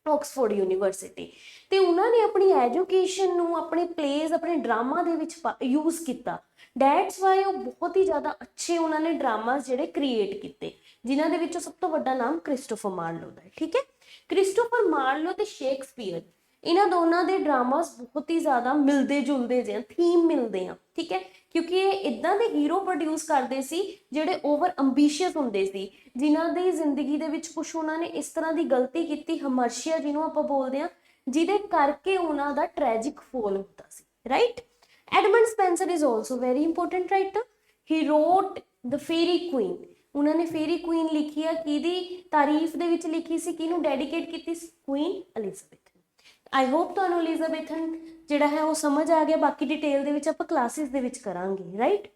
ਆਕਸਫੋਰਡ ਯੂਨੀਵਰਸਿਟੀ। ਤੇ ਉਹਨਾਂ ਨੇ ਆਪਣੀ ਐਜੂਕੇਸ਼ਨ ਨੂੰ ਆਪਣੇ ਪਲੇਜ਼, ਆਪਣੇ ਡਰਾਮਾ ਦੇ ਵਿੱਚ ਯੂਜ਼ ਕੀਤਾ। ਡੈਟਸ ਵਾਈ ਉਹ ਬਹੁਤ ਹੀ ਜ਼ਿਆਦਾ ਅੱਛੇ ਉਹਨਾਂ ਨੇ ਡਰਾਮਾਸ ਜਿਹੜੇ ਕ੍ਰੀਏਟ ਕੀਤੇ, ਜਿਨ੍ਹਾਂ ਦੇ ਵਿੱਚੋਂ ਸਭ ਤੋਂ ਵੱਡਾ ਨਾਮ ਕ੍ਰਿਸਟੋਫਰ ਮਾਰਲੋ ਦਾ ਹੈ। ਠੀਕ ਹੈ, ਕ੍ਰਿਸਟੋਫਰ ਮਾਰਲੋ ਤੇ ਸ਼ੇਕਸਪੀਅਰ, ਇਹਨਾਂ ਦੋਨਾਂ ਦੇ ਡਰਾਮਾਸ ਬਹੁਤ ਹੀ ਜ਼ਿਆਦਾ ਮਿਲਦੇ ਜੁਲਦੇ ਜਿਹੇ ਥੀਮ ਮਿਲਦੇ ਆ। ਠੀਕ ਹੈ, ਕਿਉਂਕਿ ਇਹ ਇਦਾਂ ਦੇ ਹੀਰੋ ਪ੍ਰੋਡਿਊਸ ਕਰਦੇ ਸੀ ਜਿਹੜੇ ਓਵਰ ਅੰਬੀਸ਼ੀਅਸ ਹੁੰਦੇ ਸੀ, ਜਿਨ੍ਹਾਂ ਦੀ ਜ਼ਿੰਦਗੀ ਦੇ ਵਿੱਚ ਕੁਛ ਉਹਨਾਂ ਨੇ ਇਸ ਤਰ੍ਹਾਂ ਦੀ ਗਲਤੀ ਕੀਤੀ, ਹਮਰਸ਼ੀਆ ਜਿਹਨੂੰ ਆਪਾਂ ਬੋਲਦੇ ਆ, ਜਿਹਦੇ ਕਰਕੇ ਉਹਨਾਂ ਦਾ ਟ੍ਰੈਜਿਕ ਫੋਲ ਹੁੰਦਾ ਸੀ। Right, Edmund Spenser is also very important writer. He wrote the Faerie Queene. ਉਹਨਾਂ ਨੇ ਫੇਰੀ ਕੁਈਨ ਲਿਖੀ ਆ, ਕਿਹਦੀ ਤਾਰੀਫ ਦੇ ਵਿੱਚ ਲਿਖੀ ਸੀ, ਕਿਹਨੂੰ ਡੈਡੀਕੇਟ ਕੀਤੀ ਸੀ, ਕੁਈਨ ਐਲਿਜ਼ਾਬੈਥ। ਆਈ ਹੋਪ ਤੁਹਾਨੂੰ ਐਲਿਜ਼ਾਬੈਥਨ ਜਿਹੜਾ ਹੈ ਉਹ ਸਮਝ ਆ ਗਿਆ। ਬਾਕੀ ਡਿਟੇਲ ਦੇ ਵਿੱਚ ਆਪਾਂ ਕਲਾਸਿਸ ਦੇ ਵਿੱਚ ਕਰਾਂਗੇ। Right,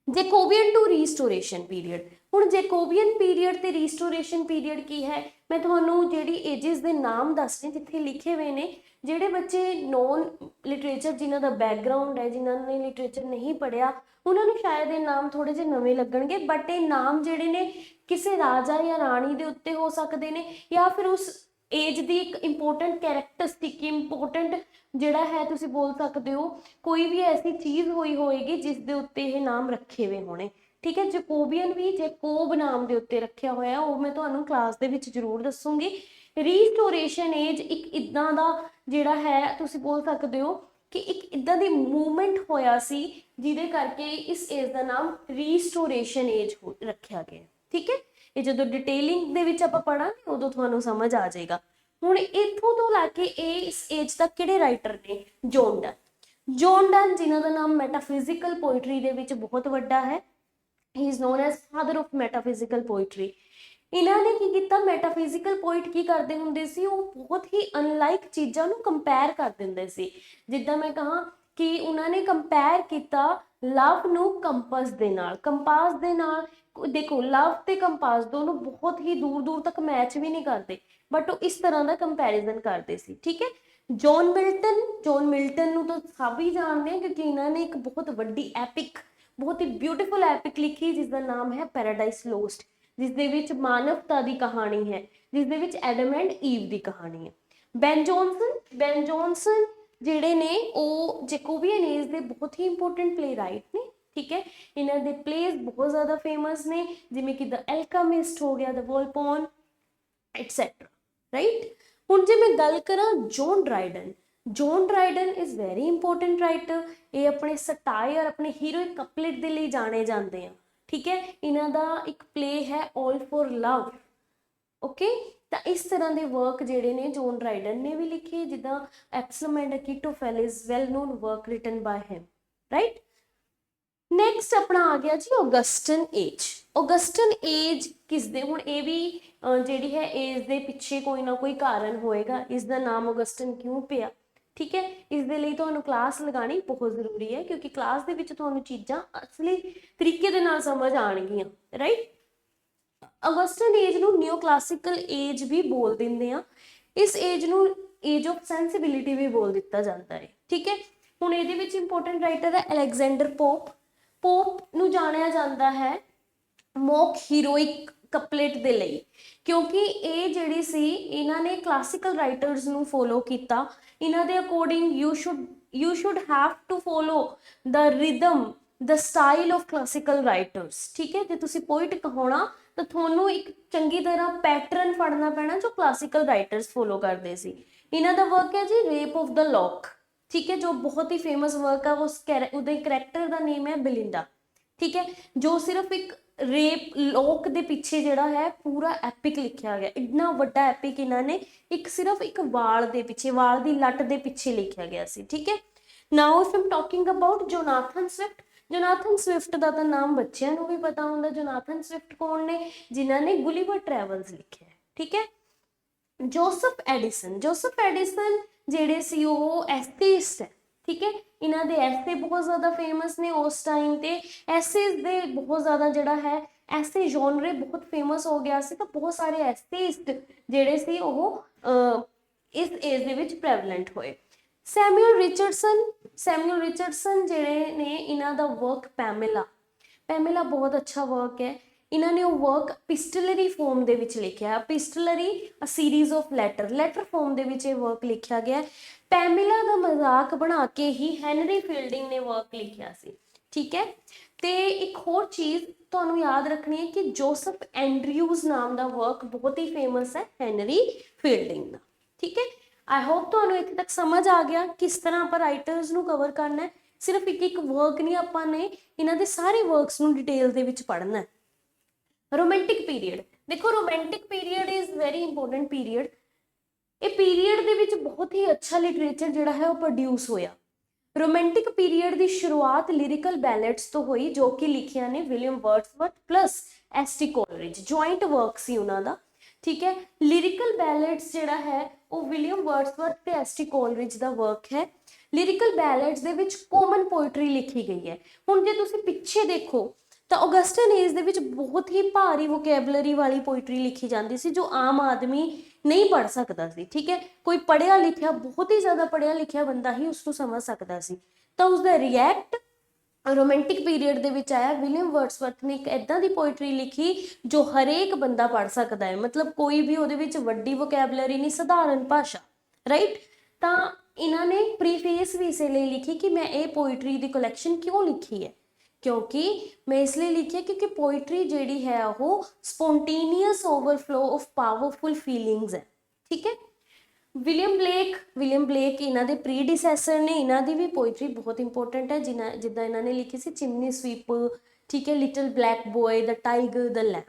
Jacobean to restoration period. ਹੁਣ ਜੈਕੋਬੀਅਨ ਪੀਰੀਅਡ ਤੇ ਰੀਸਟੋਰੇਸ਼ਨ ਪੀਰੀਅਡ ਕੀ ਹੈ, ਮੈਂ ਤੁਹਾਨੂੰ ਜਿਹੜੀ ਏਜਸ ਦੇ ਨਾਮ ਦੱਸ ਰਹੀ ਜਿੱਥੇ ਲਿਖੇ ਹੋਏ ਨੇ। ਜਿਹੜੇ ਬੱਚੇ ਨੋਨ ਲਿਟਰੇਚਰ, ਜਿਨ੍ਹਾਂ ਦਾ ਬੈਕਗਰਾਊਂਡ ਹੈ, ਜਿਨ੍ਹਾਂ ਨੇ ਲਿਟਰੇਚਰ ਨਹੀਂ ਪੜ੍ਹਿਆ, ਉਹਨਾਂ ਨੂੰ ਸ਼ਾਇਦ ਇਹ ਨਾਮ ਥੋੜੇ ਜਿਹੇ ਨਵੇਂ ਲੱਗਣਗੇ, ਬਟ ਇਹ ਨਾਮ ਜਿਹੜੇ ਨੇ ਕਿਸੇ ਰਾਜਾ ਜਾਂ ਰਾਣੀ ਦੇ ਉੱਤੇ ਹੋ ਸਕਦੇ ਨੇ, ਜਾਂ ਫਿਰ ਉਸ ਏਜ ਦੀ ਇੱਕ ਇੰਪੋਰਟੈਂਟ ਕੈਰੈਕਟਰਿਸਟਿਕ, ਇੰਪੋਰਟੈਂਟ ਜਿਹੜਾ ਹੈ ਤੁਸੀਂ ਬੋਲ ਸਕਦੇ ਹੋ, ਕੋਈ ਵੀ ਐਸੀ ਚੀਜ਼ ਹੋਈ ਹੋਏਗੀ ਜਿਸ ਦੇ ਉੱਤੇ ਇਹ ਨਾਮ ਰੱਖੇ ਹੋਏ ਹੋਣੇ। ਠੀਕ ਹੈ, ਜੈਕੋਬੀਅਨ ਵੀ ਜੈਕੋਬ ਨਾਮ ਦੇ ਉੱਤੇ ਰੱਖਿਆ ਹੋਇਆ, ਉਹ ਮੈਂ ਤੁਹਾਨੂੰ ਕਲਾਸ ਦੇ ਵਿੱਚ ਜ਼ਰੂਰ ਦੱਸੂਗੀ। ਰੀਸਟੋਰੇਸ਼ਨ ਏਜ ਇੱਕ ਇੱਦਾਂ ਦਾ ਜਿਹੜਾ ਹੈ ਤੁਸੀਂ ਬੋਲ ਸਕਦੇ ਹੋ ਕਿ ਇੱਕ ਇੱਦਾਂ ਦੀ ਮੂਵਮੈਂਟ ਹੋਇਆ ਸੀ ਜਿਹਦੇ ਕਰਕੇ ਇਸ ਏਜ ਦਾ ਨਾਮ ਰੀਸਟੋਰੇਸ਼ਨ ਏਜ ਰੱਖਿਆ ਗਿਆ। ਠੀਕ ਹੈ, ਇਹ ਜਦੋਂ ਡਿਟੇਲਿੰਗ ਦੇ ਵਿੱਚ ਆਪਾਂ ਪੜਾਂਗੇ ਉਦੋਂ ਤੁਹਾਨੂੰ ਸਮਝ ਆ ਜਾਏਗਾ। ਹੁਣ ਇੱਥੋਂ ਤੋਂ ਲੈ ਕੇ ਇਸ ਏਜ ਤੱਕ ਕਿਹੜੇ ਰਾਈਟਰ ਨੇ, ਜੌਨ ਡਨ। ਜੌਨ ਡਨ ਜਿਨ੍ਹਾਂ ਦਾ ਨਾਮ ਮੈਟਾਫਿਜ਼ੀਕਲ ਪੋਇਟਰੀ ਦੇ ਵਿੱਚ ਬਹੁਤ ਵੱਡਾ ਹੈ। He is known as father of metaphysical poetry. ਇਹਨਾਂ ਨੇ ਕੀ ਕੀਤਾ, ਮੈਟਾਫਿਜ਼ੀਕਲ ਪੋਇਟ ਕੀ ਕਰਦੇ ਹੁੰਦੇ ਸੀ, ਉਹ ਬਹੁਤ ਹੀ ਅਨਲਾਈਕ ਚੀਜ਼ਾਂ ਨੂੰ ਕੰਪੇਅਰ ਕਰ ਦਿੰਦੇ ਸੀ। ਜਿੱਦਾਂ ਮੈਂ ਕਹਾਂ ਕਿ ਉਹਨਾਂ ਨੇ ਕੰਪੇਅਰ ਕੀਤਾ ਲਵ ਨੂੰ ਕੰਪਸ ਦੇ ਨਾਲ। ਕੰਪਾਸ ਦੇ ਨਾਲ ਦੇਖੋ, ਲਵ ਤੇ ਕੰਪਾਸ ਦੋਨੋਂ ਬਹੁਤ ਹੀ ਦੂਰ ਦੂਰ ਤੱਕ ਮੈਚ ਵੀ ਨਹੀਂ ਕਰਦੇ, ਬਟ ਉਹ ਇਸ ਤਰ੍ਹਾਂ ਦਾ ਕੰਪੈਰੀਜ਼ਨ ਕਰਦੇ ਸੀ। ਠੀਕ ਹੈ, ਜੌਨ ਮਿਲਟਨ, ਜੌਨ ਮਿਲਟਨ ਨੂੰ ਤਾਂ ਸਭ ਹੀ ਜਾਣਦੇ ਆ ਕਿਉਂਕਿ ਇਹਨਾਂ ਨੇ ਇੱਕ ਬਹੁਤ ਵੱਡੀ ਐਪਿਕ, ਬਹੁਤ ਹੀ ਬਿਊਟੀਫੁਲ ਐਪਿਕ ਲਿਖੀ ਜਿਸ ਦਾ ਨਾਮ ਹੈ ਪੈਰਾਡਾਈਸ ਲੋਸਟ, ਜਿਸ ਦੇ ਵਿੱਚ ਮਾਨਵਤਾ ਦੀ ਕਹਾਣੀ ਹੈ, ਜਿਸ ਦੇ ਵਿੱਚ ਐਡਮ ਐਂਡ ਈਵ ਦੀ ਕਹਾਣੀ ਹੈ। ਬੈਨ ਜੌਨਸਨ, ਬੈਨ ਜੌਨਸਨ ਜਿਹੜੇ ਨੇ ਉਹ ਜੈਕੋਬੀਅਨ ਏਜ ਦੇ ਬਹੁਤ ਹੀ ਇੰਪੋਰਟੈਂਟ ਪਲੇ ਰਾਈਟ ਨੇ। ਠੀਕ ਹੈ, ਇਹਨਾਂ ਦੇ ਪਲੇਸ ਬਹੁਤ ਜ਼ਿਆਦਾ ਫੇਮਸ ਨੇ, ਜਿਵੇਂ ਕਿ ਦ ਐਲਕਾਮਿਸਟ ਹੋ ਗਿਆ, ਦ ਵੋਲਪੋਨ ਐਟਸੈਟਰਾ। ਰਾਈਟ, ਹੁਣ ਜੇ ਮੈਂ ਗੱਲ ਕਰਾਂ John Dryden, John Dryden is very important writer. ਇਹ ਆਪਣੇ ਸਟਾਇਰ, ਆਪਣੇ ਹੀਰੋਇਕ ਕਪਲੇਟ ਦੇ ਲਈ ਜਾਣੇ ਜਾਂਦੇ ਆ। ਠੀਕ ਹੈ, ਇਹਨਾਂ ਦਾ ਇੱਕ ਪਲੇ ਹੈ ਆਲ ਫॉर ਲਵ। ਓਕੇ, ਤਾਂ ਇਸ ਤਰ੍ਹਾਂ ਦੇ ਵਰਕ ਜਿਹੜੇ ਨੇ ਜੌਨ ਡਰਾਈਡਨ ਨੇ ਵੀ ਲਿਖੇ, ਜਿੱਦਾਂ Absalom and Achitophel is well known work written by him. Right, next ਆਪਣਾ ਆ ਗਿਆ ਜੀ ਔਗਸਟਨ ਏਜ। ਔਗਸਟਨ ਏਜ ਕਿਸ ਦੇ, ਹੁਣ ਇਹ ਵੀ ਜਿਹੜੀ ਹੈ ਏਜ ਦੇ ਪਿੱਛੇ ਕੋਈ ਨਾ ਕੋਈ ਕਾਰਨ ਹੋਏਗਾ, ਇਸ ਦਾ ਨਾਮ ਔਗਸਟਨ ਕਿਉਂ ਪਿਆ। ਠੀਕ ਹੈ, ਇਸ ਦੇ ਲਈ ਤੁਹਾਨੂੰ ਕਲਾਸ ਲਗਾਉਣੀ ਬਹੁਤ ਜ਼ਰੂਰੀ ਹੈ ਕਿਉਂਕਿ ਕਲਾਸ ਦੇ ਵਿੱਚ ਤੁਹਾਨੂੰ ਚੀਜ਼ਾਂ ਅਸਲੀ ਤਰੀਕੇ ਦੇ ਨਾਲ ਸਮਝ ਆਉਣਗੀਆਂ। ਰਾਈਟ, ਔਗਸਟਨ ਏਜ ਨੂੰ ਨਿਓ ਕਲਾਸਿਕਲ ਏਜ ਵੀ ਬੋਲ ਦਿੰਦੇ ਆ। ਇਸ ਏਜ ਨੂੰ ਏਜ ਆਫ ਸੈਂਸਿਬਿਲਿਟੀ ਵੀ ਬੋਲ ਦਿੱਤਾ ਜਾਂਦਾ ਹੈ। ਠੀਕ ਹੈ, ਹੁਣ ਇਹਦੇ ਵਿੱਚ ਇੰਪੋਰਟੈਂਟ ਰਾਈਟਰ ਹੈ ਅਲੈਗਜ਼ੈਂਡਰ ਪੋਪ। ਪੋਪ ਨੂੰ ਜਾਣਿਆ ਜਾਂਦਾ ਹੈ ਮੌਕ ਹੀਰੋਇਕ ਕਪਲੇਟ ਦੇ ਲਈ, ਕਿਉਂਕਿ ਇਹ ਜਿਹੜੀ ਸੀ ਇਹਨਾਂ ਨੇ ਕਲਾਸਿਕਲ ਰਾਈਟਰਸ ਨੂੰ ਫੋਲੋ ਕੀਤਾ। ਇਹਨਾਂ ਦੇ according you should have to follow the rhythm, the style of classical writers. ਠੀਕ ਹੈ, ਜੇ ਤੁਸੀਂ ਪੋਇਟ ਕਹਾਉਣਾ ਤਾਂ ਤੁਹਾਨੂੰ ਇੱਕ ਚੰਗੀ ਤਰ੍ਹਾਂ ਪੈਟਰਨ ਫੜਨਾ ਪੈਣਾ ਜੋ ਕਲਾਸਿਕਲ ਰਾਈਟਰਸ ਫੋਲੋ ਕਰਦੇ ਸੀ। ਇਹਨਾਂ ਦਾ ਵਰਕ ਹੈ ਜੀ ਰੇਪ ਆਫ ਦ ਲੌਕ। ਠੀਕ ਹੈ, ਜੋ ਬਹੁਤ ਹੀ ਫੇਮਸ ਵਰਕ ਆ, ਉਹਦੇ ਕਰੈਕਟਰ ਦਾ ਨੇਮ ਹੈ ਬਿਲਿੰਡਾ। ਠੀਕ ਹੈ, ਜੋ ਸਿਰਫ ਇੱਕ ਰੇਪ ਲੋਕ ਦੇ ਪਿੱਛੇ ਜਿਹੜਾ ਹੈ ਪੂਰਾ ਐਪਿਕ ਲਿਖਿਆ ਗਿਆ, ਇੰਨਾ ਵੱਡਾ ਐਪਿਕ ਇਹਨਾਂ ਨੇ ਇੱਕ ਸਿਰਫ ਇੱਕ ਵਾਲ ਦੇ ਪਿੱਛੇ, ਵਾਲ ਦੀ ਲੱਟ ਦੇ ਪਿੱਛੇ ਲਿਖਿਆ ਗਿਆ ਸੀ। ਠੀਕ ਹੈ, now if I'm talking about Jonathan Swift. Jonathan Swift ਦਾ ਤਾਂ ਨਾਮ ਬੱਚਿਆਂ ਨੂੰ ਵੀ ਪਤਾ ਹੁੰਦਾ। ਜੋਨਾਥਨ ਸਵਿਫਟ ਕੌਣ ਨੇ, ਜਿਨ੍ਹਾਂ ਨੇ ਗੁਲੀਵਰ ਟਰੈਵਲਸ ਲਿਖਿਆ ਹੈ। ਠੀਕ ਹੈ, ਜੋਸਫ ਐਡੀਸਨ। ਜੋਸਫ ਐਡੀਸਨ ਜਿਹੜੇ ਸੀ ਉਹ ਐਸਥੀਸਟ ਹੈ, ਠੀਕ ਹੈ। ਇਹਨਾਂ ਦੇ ਐਸੇ ਬਹੁਤ ਜ਼ਿਆਦਾ ਫੇਮਸ ਨੇ ਉਸ ਟਾਈਮ ਤੇ, ਐਸੇਜ਼ ਦੇ ਬਹੁਤ ਜ਼ਿਆਦਾ ਜਿਹੜਾ ਹੈ ਐਸੇ ਜੋਨਰੇ ਬਹੁਤ ਫੇਮਸ ਹੋ ਗਿਆ ਸੀ, ਤਾਂ ਬਹੁਤ ਸਾਰੇ ਐਸਥੀਸਟ ਜਿਹੜੇ ਸੀ ਉਹ ਇਸ ਏਜ ਦੇ ਵਿੱਚ ਪ੍ਰੈਵਲੈਂਟ ਹੋਏ। ਸੈਮੂਅਲ ਰਿਚਰਡਸਨ ਜਿਹੜੇ ਨੇ, ਇਹਨਾਂ ਦਾ ਵਰਕ ਪੈਮੇਲਾ ਬਹੁਤ ਅੱਛਾ ਵਰਕ ਹੈ। ਇਹਨਾਂ ਨੇ ਉਹ ਵਰਕ ਪਿਸਟਲਰੀ ਫੋਰਮ ਦੇ ਵਿੱਚ ਲਿਖਿਆ। Epistolary a series of letter form ਦੇ ਵਿੱਚ ਇਹ ਵਰਕ ਲਿਖਿਆ ਗਿਆ। ਪੈਮੇਲਾ ਦਾ ਮਜ਼ਾਕ ਬਣਾ ਕੇ ਹੀ ਹੈਨਰੀ ਫੀਲਡਿੰਗ ਨੇ ਵਰਕ ਲਿਖਿਆ ਸੀ, ਠੀਕ ਹੈ। ਤੇ ਇੱਕ ਹੋਰ ਚੀਜ਼ ਤੁਹਾਨੂੰ ਯਾਦ ਰੱਖਣੀ ਹੈ ਕਿ ਜੋਸਫ ਐਂਡਰਿਊਜ਼ ਨਾਮ ਦਾ ਵਰਕ ਬਹੁਤ ਹੀ ਫੇਮਸ ਹੈ ਹੈਨਰੀ ਫੀਲਡਿੰਗ ਦਾ, ਠੀਕ ਹੈ। ਆਈ ਹੋਪ ਤੁਹਾਨੂੰ ਇੱਥੇ ਤੱਕ ਸਮਝ ਆ ਗਿਆ ਕਿਸ ਤਰ੍ਹਾਂ ਆਪਾਂ ਰਾਈਟਰਸ ਨੂੰ ਕਵਰ ਕਰਨਾ ਹੈ। ਸਿਰਫ ਇੱਕ ਵਰਕ ਨਹੀਂ, ਆਪਾਂ ਨੇ ਇਹਨਾਂ ਦੇ ਸਾਰੇ ਵਰਕਸ ਨੂੰ ਡਿਟੇਲ ਦੇ ਵਿੱਚ ਪੜ੍ਹਨਾ ਹੈ। ਰੋਮੈਂਟਿਕ ਪੀਰੀਅਡ, ਦੇਖੋ romantic period is very important period. ਇਹ ਪੀਰੀਅਡ ਦੇ ਵਿੱਚ ਬਹੁਤ ਹੀ ਅੱਛਾ ਲਿਟਰੇਚਰ ਜਿਹੜਾ ਹੈ ਉਹ ਪ੍ਰੋਡਿਊਸ ਹੋਇਆ। ਰੋਮੈਂਟਿਕ ਪੀਰੀਅਡ ਦੀ ਸ਼ੁਰੂਆਤ ਲਿਰਿਕਲ ਬੈਲੇਡਸ ਤੋਂ ਹੋਈ, ਜੋ ਕਿ ਲਿਖੀਆਂ ਨੇ William Wordsworth plus S T Coleridge, joint work ਸੀ ਉਹਨਾਂ ਦਾ, ਠੀਕ ਹੈ। ਲਿਰਿਕਲ ਬੈਲੇਡਸ ਜਿਹੜਾ ਹੈ ਉਹ ਵਿਲੀਅਮ ਵਰਡਸਵਰਥ ਤੇ ਐਸਟੀ ਕੋਲਰਿਜ ਦਾ ਵਰਕ ਹੈ। ਲਿਰਿਕਲ ਬੈਲੇਡਸ ਦੇ ਵਿੱਚ ਕਾਮਨ ਪੋਇਟਰੀ ਲਿਖੀ ਗਈ ਹੈ। ਹੁਣ ਜੇ ਤੁਸੀਂ ਪਿੱਛੇ ਦੇਖੋ ਤਾਂ ਔਗਸਟਨ ਏਜ ਦੇ ਵਿੱਚ ਬਹੁਤ ਹੀ ਭਾਰੀ ਵੋਕੈਬਲਰੀ ਵਾਲੀ ਪੋਇਟਰੀ ਲਿਖੀ ਜਾਂਦੀ ਸੀ, ਜੋ ਆਮ ਆਦਮੀ ਨਹੀਂ ਪੜ੍ਹ ਸਕਦਾ ਸੀ, ਠੀਕ ਹੈ। ਕੋਈ ਪੜ੍ਹਿਆ ਲਿਖਿਆ, ਬਹੁਤ ਹੀ ਜ਼ਿਆਦਾ ਪੜ੍ਹਿਆ ਲਿਖਿਆ ਬੰਦਾ ਹੀ ਉਸ ਨੂੰ ਸਮਝ ਸਕਦਾ ਸੀ। ਤਾਂ ਉਸਦਾ ਰਿਐਕਟ ਰੋਮੈਂਟਿਕ ਪੀਰੀਅਡ ਦੇ ਵਿੱਚ ਆਇਆ। ਵਿਲੀਅਮ ਵਰਡਸਵਰਥ ਨੇ ਇੱਕ ਇੱਦਾਂ ਦੀ ਪੋਇਟਰੀ ਲਿਖੀ ਜੋ ਹਰੇਕ ਬੰਦਾ ਪੜ੍ਹ ਸਕਦਾ ਹੈ, ਮਤਲਬ ਕੋਈ ਵੀ ਉਹਦੇ ਵਿੱਚ ਵੱਡੀ ਵੋਕੈਬਲਰੀ ਨਹੀਂ, ਸਧਾਰਨ ਭਾਸ਼ਾ, ਰਾਈਟ। ਤਾਂ ਇਹਨਾਂ ਨੇ ਪ੍ਰੀਫੇਸ ਵੀ ਇਸੇ ਲਈ ਲਿਖੀ ਕਿ ਮੈਂ ਇਹ ਪੋਇਟਰੀ ਦੀ ਕਲੈਕਸ਼ਨ ਕਿਉਂ ਲਿਖੀ ਹੈ, ਕਿਉਂਕਿ ਮੈਂ ਇਸ ਲਈ ਲਿਖਿਆ ਕਿਉਂਕਿ ਪੋਇਟਰੀ ਜਿਹੜੀ ਹੈ ਉਹ ਸਪੋਂਟੇਨੀਅਸ ਓਵਰਫਲੋ ਆਫ ਪਾਵਰਫੁਲ ਫੀਲਿੰਗਸ ਹੈ, ਠੀਕ ਹੈ। ਵਿਲੀਅਮ ਬਲੇਕ ਇਹਨਾਂ ਦੇ ਪ੍ਰੀਡਿਸੈਸਰ ਨੇ, ਇਹਨਾਂ ਦੀ ਵੀ ਪੋਇਟਰੀ ਬਹੁਤ ਇੰਪੋਰਟੈਂਟ ਹੈ, ਜਿੱਦਾਂ ਇਹਨਾਂ ਨੇ ਲਿਖੀ ਸੀ ਚਿਮਨੀ ਸਵੀਪ, ਠੀਕ ਹੈ, ਲਿਟਲ ਬਲੈਕ ਬੋਏ, ਦ ਟਾਈਗਰ, ਦ lamp.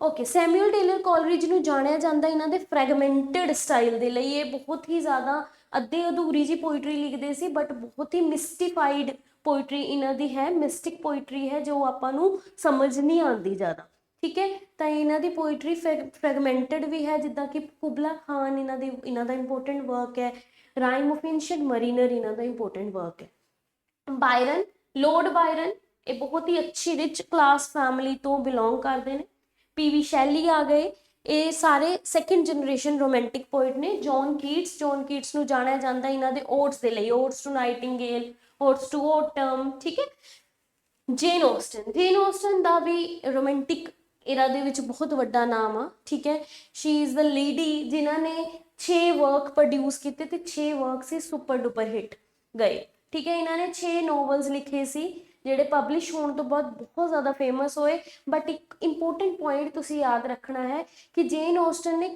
Okay, Samuel tailor Coleridge ਨੂੰ ਜਾਣਿਆ ਜਾਂਦਾ ਇਹਨਾਂ ਦੇ ਫਰੈਗਮੈਂਟਡ ਸਟਾਈਲ ਦੇ ਲਈ। ਇਹ ਬਹੁਤ ਹੀ ਜ਼ਿਆਦਾ ਅੱਧੇ ਅਧੂਰੀ ਜੀ ਪੋਇਟਰੀ ਲਿਖਦੇ ਸੀ, ਬਟ ਬਹੁਤ ਹੀ ਮਿਸਟੀਫਾਈਡ ਪੋਇਟਰੀ ਇਹਨਾਂ ਦੀ ਹੈ, ਮਿਸਟਿਕ ਪੋਇਟਰੀ ਹੈ, ਜੋ ਆਪਾਂ ਨੂੰ ਸਮਝ ਨਹੀਂ ਆਉਂਦੀ ਜ਼ਿਆਦਾ, ਠੀਕ ਹੈ। ਤਾਂ ਇਹਨਾਂ ਦੀ ਪੋਇਟਰੀ ਫਰੈਗਮੈਂਟਡ ਵੀ ਹੈ, ਜਿੱਦਾਂ ਕਿ ਕੁਬਲਾ ਖਾਨ ਇਹਨਾਂ ਦਾ ਇੰਪੋਰਟੈਂਟ ਵਰਕ ਹੈ। ਰਾਈਮ ਆਫ ਐਂਸ਼ੀਐਂਟ ਮਰੀਨਰ ਇਹਨਾਂ ਦਾ ਇੰਪੋਰਟੈਂਟ ਵਰਕ ਹੈ। ਬਾਇਰਨ, ਲੋਰਡ ਬਾਇਰਨ, ਇਹ ਬਹੁਤ ਹੀ ਅੱਛੀ ਰਿਚ ਕਲਾਸ ਫੈਮਿਲੀ ਤੋਂ ਬਿਲੋਂਗ ਕਰਦੇ ਨੇ। ਪੀਵੀ ਸ਼ੈਲੀ ਆ ਗਏ, ਇਹ ਸਾਰੇ ਸੈਕਿੰਡ ਜਨਰੇਸ਼ਨ ਰੋਮੈਂਟਿਕ ਪੋਇਟ ਨੇ। ਜੌਨ ਕੀਟਸ ਨੂੰ ਜਾਣਿਆ ਜਾਂਦਾ ਇਹਨਾਂ ਦੇ ਓਡਸ ਦੇ ਲਈ, ਓਡਸ ਟੂ ਨਾਈਟਿੰਗੇਲ, ਓਡਸ ਟੂ ਔਟਮ, ਠੀਕ ਹੈ। ਜੇਨ ਆਸਟਨ ਦਾ ਵੀ ਰੋਮੈਂਟਿਕ ਇਰਾ ਦੇ ਵਿੱਚ ਬਹੁਤ ਵੱਡਾ ਨਾਮ ਆ, ਠੀਕ ਹੈ। ਸ਼ੀ ਇਜ਼ ਦ ਲੇਡੀ ਜਿਨ੍ਹਾਂ ਨੇ 6 ਵਰਕ ਪ੍ਰੋਡਿਊਸ ਕੀਤੇ ਤੇ 6 ਵਰਕ ਸੀ ਸੁਪਰ ਡੁਪਰ ਹਿੱਟ ਗਏ, ਠੀਕ ਹੈ। ਇਹਨਾਂ ਨੇ 6 ਨੋਵਲਸ ਲਿਖੇ ਸੀ ਜਿਹੜੇ ਪਬਲਿਸ਼ ਹੋਣ ਤੋਂ ਬਾਅਦ ਬਹੁਤ ਜ਼ਿਆਦਾ ਫੇਮਸ ਹੋਏ। ਬਟ ਇੱਕ ਇੰਪੋਰਟੈਂਟ ਪੁਆਇੰਟ ਤੁਸੀਂ ਯਾਦ ਰੱਖਣਾ ਹੈ ਕਿ ਜੇਨ ਆਸਟਨ ਨੇ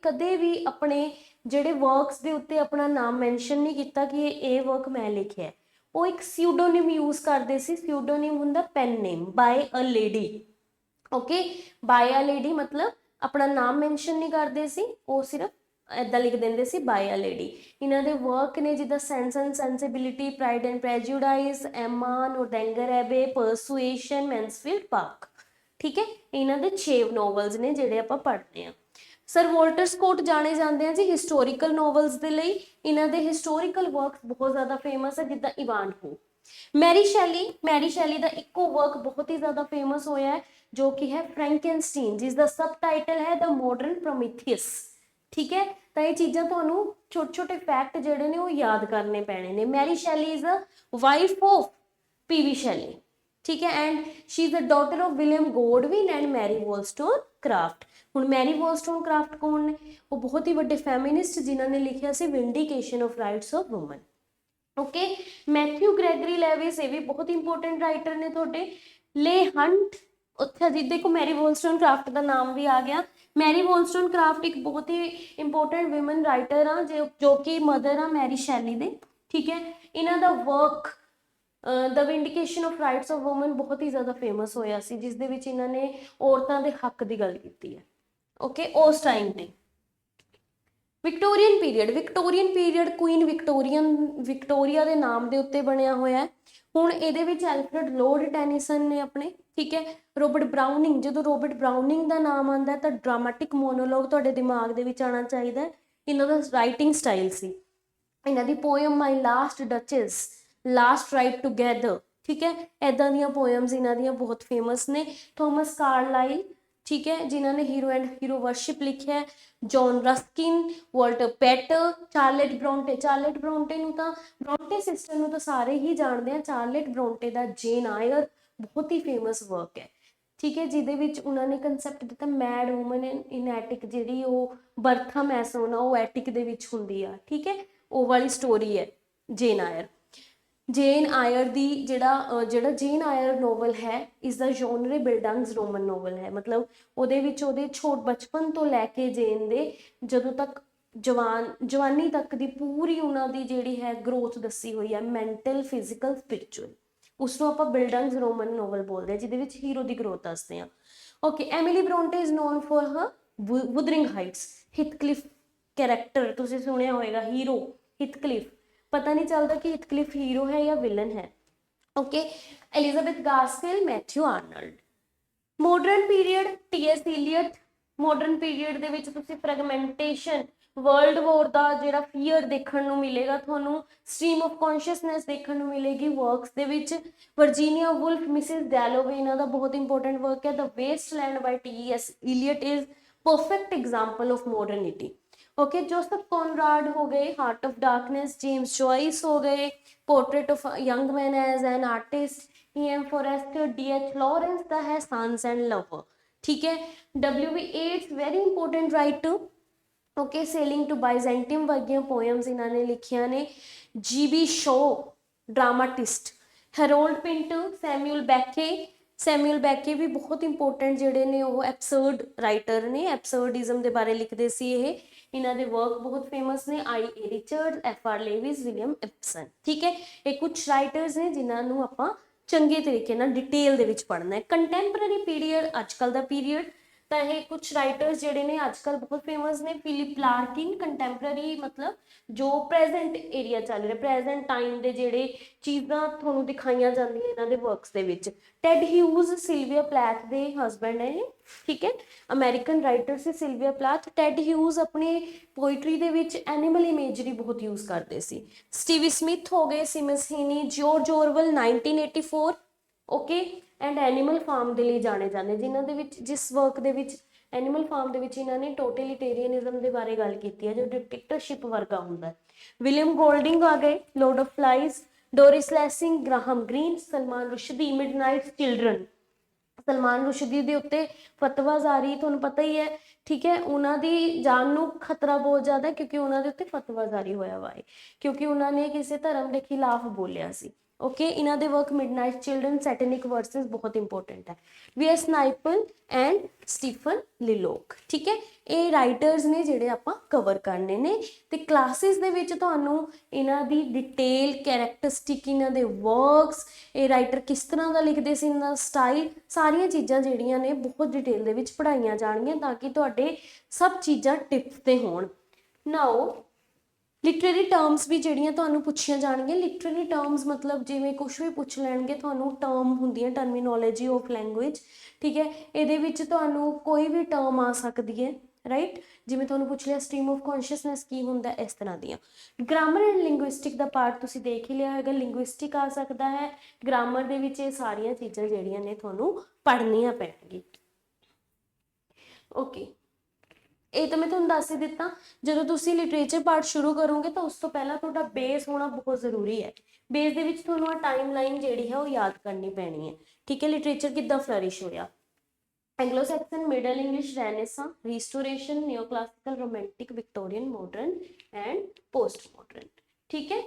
ਕਦੇ ਵੀ ਆਪਣੇ ਜਿਹੜੇ ਵਰਕਸ ਦੇ ਉੱਤੇ ਆਪਣਾ ਨਾਮ ਮੈਂਸ਼ਨ ਨਹੀਂ ਕੀਤਾ ਕਿ ਇਹ ਵਰਕ ਮੈਂ ਲਿਖਿਆ। ਉਹ ਇੱਕ ਸਿਊਡੋਨਿਮ ਯੂਜ਼ ਕਰਦੇ ਸੀ। ਸਿਊਡੋਨਿਮ ਹੁੰਦਾ pen name, by a lady, okay. By a lady ਮਤਲਬ ਆਪਣਾ ਨਾਮ ਮੈਂਸ਼ਨ ਨਹੀਂ ਕਰਦੇ ਸੀ, ਉਹ ਸਿਰਫ ਇੱਦਾਂ ਲਿਖ ਦਿੰਦੇ ਸੀ ਬਾਏ ਅ ਲੇਡੀ। ਇਹਨਾਂ ਦੇ ਵਰਕ ਨੇ ਜਿੱਦਾਂ Sense and Sensibility, Pride and Prejudice, Emma, Northanger Abbey, Persuasion, Mansfield Park, ਠੀਕ ਹੈ। ਇਹਨਾਂ ਦੇ 6 ਨੋਵਲਸ ਨੇ ਜਿਹੜੇ ਆਪਾਂ ਪੜ੍ਹਦੇ ਹਾਂ। ਸਰ ਵਾਲਟਰ ਸਕੋਟ ਜਾਣੇ ਜਾਂਦੇ ਆ ਜੀ ਹਿਸਟੋਰੀਕਲ ਨੋਵਲਸ ਦੇ ਲਈ। ਇਹਨਾਂ ਦੇ ਹਿਸਟੋਰੀਕਲ ਵਰਕਸ ਬਹੁਤ ਜ਼ਿਆਦਾ ਫੇਮਸ ਹੈ, ਜਿੱਦਾਂ ਇਵਾਨਹੋ। ਮੈਰੀ ਸ਼ੈਲੀ ਦਾ ਇੱਕੋ ਵਰਕ ਬਹੁਤ ਹੀ ਜ਼ਿਆਦਾ ਫੇਮਸ ਹੋਇਆ ਹੈ, ਜੋ ਕਿ ਹੈ ਫਰੈਂਕਨਸਟੀਨ, ਜਿਸ ਦਾ ਸਬ ਟਾਈਟਲ ਹੈ ਦ ਮੋਡਰਨ ਪ੍ਰੋਮੀਥੀਅਸ, ਠੀਕ ਹੈ। ਤਾਂ ਇਹ ਚੀਜ਼ਾਂ ਤੁਹਾਨੂੰ ਛੋਟੇ ਛੋਟੇ ਫੈਕਟ ਜਿਹੜੇ ਨੇ ਉਹ ਯਾਦ ਕਰਨੇ ਪੈਣੇ ਨੇ। Mary Shelley is a wife of P B Shelley, ਠੀਕ ਹੈ, and she is the daughter of William Godwin and Mary Wollstonecraft. ਹੁਣ ਮੈਰੀ ਵੋਲਸਟੋਨਕ੍ਰਾਫਟ ਕੌਣ ਨੇ? ਉਹ ਬਹੁਤ ਹੀ ਵੱਡੇ ਫੈਮਿਨਿਸਟ ਜਿਨ੍ਹਾਂ ਨੇ ਲਿਖਿਆ ਸੀ vindication of rights of woman, okay. Matthew Gregory Lewis, ਇਹ ਵੀ ਬਹੁਤ ਇੰਪੋਰਟੈਂਟ ਰਾਈਟਰ ਨੇ ਤੁਹਾਡੇ। ਲੇ ਹੰਟ, ਉੱਥੇ ਜੀ ਦੇਖੋ ਮੈਰੀ ਵੋਲਸਟੋਨਕ੍ਰਾਫਟ ਦਾ ਨਾਮ ਵੀ ਆ ਗਿਆ। ਮੈਰੀ ਵੋਲਸਟੋਨਕ੍ਰਾਫਟ ਇੱਕ ਬਹੁਤ ਹੀ ਇੰਪੋਰਟੈਂਟ ਵਿਮਨ ਰਾਈਟਰ ਆ, ਜੋ ਕਿ ਮਦਰ ਆ ਮੈਰੀ ਸ਼ੈਲੀ ਦੇ, ਠੀਕ ਹੈ। ਇਹਨਾਂ ਦਾ work the vindication of rights of woman ਬਹੁਤ ਹੀ ਜ਼ਿਆਦਾ ਫੇਮਸ ਹੋਇਆ ਸੀ, ਜਿਸ ਦੇ ਵਿੱਚ ਇਹਨਾਂ ਨੇ ਔਰਤਾਂ ਦੇ ਹੱਕ ਦੀ ਗੱਲ ਕੀਤੀ ਹੈ, ਓਕੇ। ਉਸ ਟਾਈਮ ਤੇ ਵਿਕਟੋਰੀਅਨ ਪੀਰੀਅਡ ਕੁਈਨ ਵਿਕਟੋਰੀਆ ਦੇ ਨਾਮ ਦੇ ਉੱਤੇ ਬਣਿਆ ਹੋਇਆ ਹੈ। ਹੁਣ ਇਹਦੇ ਵਿੱਚ ਐਲਫਰਡ ਲਾਰਡ ਟੈਨੀਸਨ ਨੇ ਆਪਣੇ, ਠੀਕ ਹੈ। ਰੋਬਰਟ ਬਰਾਊਨਿੰਗ, ਜਦੋਂ ਰੋਬਰਟ ਬਰਾਊਨਿੰਗ ਦਾ ਨਾਮ ਆਉਂਦਾ ਤਾਂ ਡਰਾਮੈਟਿਕ ਮੋਨੋਲੋਗ ਤੁਹਾਡੇ ਦਿਮਾਗ ਦੇ ਵਿੱਚ ਆਉਣਾ ਚਾਹੀਦਾ। ਇਹਨਾਂ ਦਾ ਰਾਈਟਿੰਗ ਸਟਾਈਲ ਸੀ। ਇਹਨਾਂ ਦੀ ਪੋਇਮ ਮਾਈ last Duchess, last ride together, ਠੀਕ ਹੈ, ਇੱਦਾਂ ਦੀਆਂ ਪੋਇਮਸ ਇਹਨਾਂ ਦੀਆਂ ਬਹੁਤ ਫੇਮਸ ਨੇ। ਥੋਮਸ ਕਾਰਲਾਈਲ, ਠੀਕ ਹੈ, ਜਿਨ੍ਹਾਂ ਨੇ ਹੀਰੋ ਐਂਡ ਹੀਰੋ ਵਰਸ਼ਿਪ ਲਿਖਿਆ ਹੈ। John Ruskin, Walter Pater, Charlotte Bronte. Charlotte Bronte ਨੂੰ ਤਾਂ, ਬ੍ਰੋਂਟੇ ਸਿਸਟਰ ਨੂੰ ਤਾਂ ਸਾਰੇ ਹੀ ਜਾਣਦੇ ਆ। ਚਾਰਲੇਟ ਬ੍ਰੋਂਟੇ ਦਾ ਜੇਨ ਆਇਰ ਬਹੁਤ ਹੀ ਫੇਮਸ ਵਰਕ ਹੈ, ਠੀਕ ਹੈ, ਜਿਹਦੇ ਵਿੱਚ ਉਹਨਾਂ ਨੇ ਕੰਸੈਪਟ ਦਿੱਤਾ ਮੈਡ ਵੂਮਨ ਇਨ ਐਟਿਕ, ਜਿਹੜੀ ਉਹ ਬਰਥਾ ਮੈਸੋਨਾ ਉਹ ਐਟਿਕ ਦੇ ਵਿੱਚ ਹੁੰਦੀ ਆ, ਠੀਕ ਹੈ, ਉਹ ਵਾਲੀ ਸਟੋਰੀ ਹੈ ਜੇਨ ਆਇਰ। ਜੇਨ ਆਇਰ ਦੀ ਜਿਹੜਾ ਜੇਨ ਆਇਰ ਨੋਵਲ ਹੈ, ਇਸ ਦਾ ਜੋਨਰੇ ਬਿਲਡੰਗਸ ਰੋਮਨ ਨੋਵਲ ਹੈ। ਮਤਲਬ ਉਹਦੇ ਵਿੱਚ ਉਹਦੇ ਬਚਪਨ ਤੋਂ ਲੈ ਕੇ ਜੇਨ ਦੇ ਜਦੋਂ ਤੱਕ ਜਵਾਨੀ ਤੱਕ ਦੀ ਪੂਰੀ ਉਹਨਾਂ ਦੀ ਜਿਹੜੀ ਹੈ ਗਰੋਥ ਦੱਸੀ ਹੋਈ ਹੈ, ਮੈਂਟਲ, ਫਿਜ਼ੀਕਲ, ਸਪਿਰਿਚੁਅਲ। ਉਸ ਨੂੰ ਆਪਾਂ ਬਿਲਡੰਗਸ ਰੋਮਨ ਨੋਵਲ ਬੋਲਦੇ ਹਾਂ, ਜਿਹਦੇ ਵਿੱਚ ਹੀਰੋ ਦੀ ਗਰੋਥ ਦੱਸਦੇ ਹਾਂ। Okay, Emily Bronte is known for her Wuthering Heights. Heathcliff character ਤੁਸੀਂ ਸੁਣਿਆ ਹੋਏਗਾ, ਹੀਰੋ ਹਿਥਕਲਿਫ। ਪਤਾ ਨਹੀਂ ਚੱਲਦਾ ਕਿ ਹਿਥਕਲਿਫ ਹੀਰੋ ਹੈ ਜਾਂ ਵਿਲਨ ਹੈ। Okay, Elizabeth Gaskell, Matthew Arnold. Modern period, T S. Eliot. Modern period ਦੇ ਵਿੱਚ ਤੁਸੀਂ ਫਰੈਗਮੈਂਟੇਸ਼ਨ, ਵਰਲਡ ਵੋਰ ਦਾ ਜਿਹੜਾ ਫੀਅਰ ਦੇਖਣ ਨੂੰ ਮਿਲੇਗਾ ਤੁਹਾਨੂੰ, ਸਟ੍ਰੀਮ ਆਫ ਕੌਨਸ਼ੀਅਸਨੈਸ ਦੇਖਣ ਨੂੰ ਮਿਲੇਗੀ ਵਰਕਸ ਦੇ ਵਿੱਚ। ਵਰਜੀਨੀਆ ਵੁਲਫ, ਮਿਸਿਸ ਡੈਲੋਵੇ, ਇਹਨਾਂ ਦਾ ਬਹੁਤ ਇੰਪੋਰਟੈਂਟ ਵਰਕ ਹੈ। The Wasteland by T S. Eliot is perfect example of modernity. Okay, Joseph Conrad हो गए, Heart of Darkness. James Joyce हो गए, portrait of young man as an artist. E.M. Forster, D.H. Lawrence का है Sons and Lover, ठीक है। W.B. Yeats, very important writer, okay, sailing to Byzantium वर्गियां poems इन्होंने लिखिया ने। G.B. Shaw, dramatist. Harold Pinter, Samuel Beckett. Samuel Beckett भी बहुत इंपॉर्टेंट ਜਿਹੜੇ ਨੇ ਉਹ ਐਬਸਰਡ ਰਾਈਟਰ ਨੇ, ਐਬਸਰਡਿਜ਼ਮ ਦੇ ਬਾਰੇ ਲਿਖਦੇ ਸੀ ਇਹ। ਇਹਨਾਂ ਦੇ ਵਰਕ ਬਹੁਤ ਫੇਮਸ ਨੇ। I.A. Richard, F.R. Lewis, William ਇਪਸਨ, ਠੀਕ ਹੈ। ਇਹ ਕੁਝ ਰਾਈਟਰਸ ਨੇ ਜਿਨ੍ਹਾਂ ਨੂੰ ਆਪਾਂ ਚੰਗੇ ਤਰੀਕੇ ਨਾਲ ਡਿਟੇਲ ਦੇ ਵਿੱਚ ਪੜ੍ਹਨਾ ਹੈ। ਕੰਟੈਂਪਰਰੀ ਪੀਰੀਅਡ, ਅੱਜ ਕੱਲ੍ਹ ਦਾ ਪੀਰੀਅਡ, ਤਾਂ ਇਹ ਕੁਝ ਰਾਈਟਰਸ ਜਿਹੜੇ ਨੇ ਅੱਜ ਕੱਲ੍ਹ ਬਹੁਤ ਫੇਮਸ ਨੇ। ਫਿਲਿਪ ਲਾਰਕਿਨ, ਕੰਟੈਂਪਰਰੀ ਮਤਲਬ ਜੋ ਪ੍ਰੈਜ਼ੈਂਟ ਏਰੀਆ ਚੱਲ ਰਿਹਾ, ਪ੍ਰੈਜ਼ੈਂਟ ਟਾਈਮ ਦੇ ਜਿਹੜੇ ਚੀਜ਼ਾਂ ਤੁਹਾਨੂੰ ਦਿਖਾਈਆਂ ਜਾਂਦੀਆਂ ਇਹਨਾਂ ਦੇ ਵਰਕਸ ਦੇ ਵਿੱਚ। ਟੈਡ ਹਿਊਜ਼, ਸਿਲਵੀਆ ਪਲੈਥ ਦੇ ਹਸਬੈਂਡ ਹੈ, ਠੀਕ ਹੈ, ਅਮਰੀਕਨ ਰਾਈਟਰ ਸੀ ਸਿਲਵੀਆ ਪਲੈਥ। ਟੈਡ ਹਿਊਜ਼ ਆਪਣੇ ਪੋਇਟਰੀ ਦੇ ਵਿੱਚ ਐਨੀਮਲ ਇਮੇਜਰੀ ਬਹੁਤ ਯੂਜ਼ ਕਰਦੇ ਸੀ। ਸਟੀਵੀ ਸਮਿਥ ਹੋ ਗਏ, Seamus Heaney. George Orwell, 1984, okay, and Animal Farm ਦੇ ਲਈ ਜਾਣੇ ਜਾਂਦੇ, ਜਿਨ੍ਹਾਂ ਦੇ ਵਿੱਚ ਜਿਸ ਵਰਕ ਦੇ ਵਿੱਚ ਐਨੀਮਲ ਫਾਰਮ ਦੇ ਵਿੱਚ ਇਹਨਾਂ ਨੇ ਟੋਟਲੀਟੇਰੀਅਨਿਜ਼ਮ ਦੇ ਬਾਰੇ ਗੱਲ ਕੀਤੀ ਹੈ, ਜੋ ਡਿਕਟੇਟਰਸ਼ਿਪ ਵਰਗਾ ਹੁੰਦਾ ਹੈ। ਵਿਲੀਅਮ ਗੋਲਡਿੰਗ ਆ ਗਏ, Lord of Flies. Doris Lessing, Graham Greene. Salman Rushdie, midnight children. Salman Rushdie ਦੇ ਉੱਤੇ ਫਤਵਾ ਜਾਰੀ, ਤੁਹਾਨੂੰ ਪਤਾ ਹੀ ਹੈ, ਠੀਕ ਹੈ, ਉਹਨਾਂ ਦੀ ਜਾਨ ਨੂੰ ਖਤਰਾ ਬਹੁਤ ਜ਼ਿਆਦਾ ਕਿਉਂਕਿ ਉਹਨਾਂ ਦੇ ਉੱਤੇ ਫਤਵਾ ਜਾਰੀ ਹੋਇਆ ਵਾ ਹੈ, ਕਿਉਂਕਿ ਉਹਨਾਂ ਨੇ ਕਿਸੇ ਧਰਮ ਦੇ ਖਿਲਾਫ ਬੋਲਿਆ ਸੀ। ਓਕੇ, ਇਹਨਾਂ ਦੇ ਵਰਕ ਮਿਡਨਾਈਟ ਚਿਲਡਰਨ, ਸੈਟਨਿਕ ਵਰਸਿਸ ਬਹੁਤ ਇੰਪੋਰਟੈਂਟ ਹੈ। V.S. ਨਾਈਪਲ ਐਂਡ ਸਟੀਫਨ ਲਿਲੋਕ, ਠੀਕ ਹੈ, ਇਹ ਰਾਈਟਰਸ ਨੇ ਜਿਹੜੇ ਆਪਾਂ ਕਵਰ ਕਰਨੇ ਨੇ। ਤੇ ਕਲਾਸਿਸ ਦੇ ਵਿੱਚ ਤੁਹਾਨੂੰ ਇਹਨਾਂ ਦੀ ਡਿਟੇਲ, ਕੈਰੈਕਟਰਿਸਟਿਕ, ਇਹਨਾਂ ਦੇ ਵਰਕਸ, ਇਹ ਰਾਈਟਰ ਕਿਸ ਤਰ੍ਹਾਂ ਦਾ ਲਿਖਦੇ ਸੀ, ਇਹਨਾਂ ਦਾ ਸਟਾਈਲ, ਸਾਰੀਆਂ ਚੀਜ਼ਾਂ ਜਿਹੜੀਆਂ ਨੇ ਬਹੁਤ ਡਿਟੇਲ ਦੇ ਵਿੱਚ ਪੜ੍ਹਾਈਆਂ ਜਾਣਗੀਆਂ ਤਾਂ ਕਿ ਤੁਹਾਡੇ ਸਭ ਚੀਜ਼ਾਂ ਟਿਪਸ ਤੇ ਹੋਣ। ਨਾਓ ਲਿਟਰੇਰੀ ਟਰਮਸ ਵੀ ਜਿਹੜੀਆਂ ਤੁਹਾਨੂੰ ਪੁੱਛੀਆਂ ਜਾਣਗੀਆਂ। ਲਿਟਰੇਰੀ ਟਰਮਸ ਮਤਲਬ ਜਿਵੇਂ ਕੁਛ ਵੀ ਪੁੱਛ ਲੈਣਗੇ ਤੁਹਾਨੂੰ, ਟਰਮ ਹੁੰਦੀਆਂ, ਟਰਮੀਨੋਲੋਜੀ ਆਫ ਲੈਂਗੁਏਜ, ਠੀਕ ਹੈ। ਇਹਦੇ ਵਿੱਚ ਤੁਹਾਨੂੰ ਕੋਈ ਵੀ ਟਰਮ ਆ ਸਕਦੀ ਹੈ, ਰਾਈਟ, ਜਿਵੇਂ ਤੁਹਾਨੂੰ ਪੁੱਛ ਲਿਆ ਸਟ੍ਰੀਮ ਆਫ ਕੌਨਸ਼ੀਅਸਨੈਸ ਕੀ ਹੁੰਦਾ, ਇਸ ਤਰ੍ਹਾਂ ਦੀਆਂ। Grammar and linguistic the part ਤੁਸੀਂ ਦੇਖ ਹੀ ਲਿਆ ਹੋਏਗਾ, ਲਿੰਗੁਇਸਟਿਕ ਆ ਸਕਦਾ ਹੈ। ਗ੍ਰਾਮਰ ਦੇ ਵਿੱਚ ਇਹ ਸਾਰੀਆਂ ਚੀਜ਼ਾਂ ਜਿਹੜੀਆਂ ਨੇ ਤੁਹਾਨੂੰ ਪੜ੍ਹਨੀਆਂ ਪੈਣਗੀਆਂ। ਓਕੇ, ਇਹ ਤਾਂ ਮੈਂ ਤੁਹਾਨੂੰ ਦੱਸ ਹੀ ਦਿੱਤਾ। ਜਦੋਂ ਤੁਸੀਂ ਲਿਟਰੇਚਰ ਪਾਰਟ ਸ਼ੁਰੂ ਕਰੋਗੇ ਤਾਂ ਉਸ ਤੋਂ ਪਹਿਲਾਂ ਤੁਹਾਡਾ ਬੇਸ ਹੋਣਾ ਬਹੁਤ ਜ਼ਰੂਰੀ ਹੈ। ਬੇਸ ਦੇ ਵਿੱਚ ਤੁਹਾਨੂੰ ਆ ਟਾਈਮ ਲਾਈਨ ਜਿਹੜੀ ਹੈ ਉਹ ਯਾਦ ਕਰਨੀ ਪੈਣੀ ਹੈ, ਠੀਕ ਹੈ। ਲਿਟਰੇਚਰ ਕਿੱਦਾਂ ਫਲਰਿਸ਼ ਹੋਇਆ, Anglo Saxon, Middle English, Renaissance, Restoration, neo classical, Romantic, Victorian, modern and post modern, ਠੀਕ ਹੈ।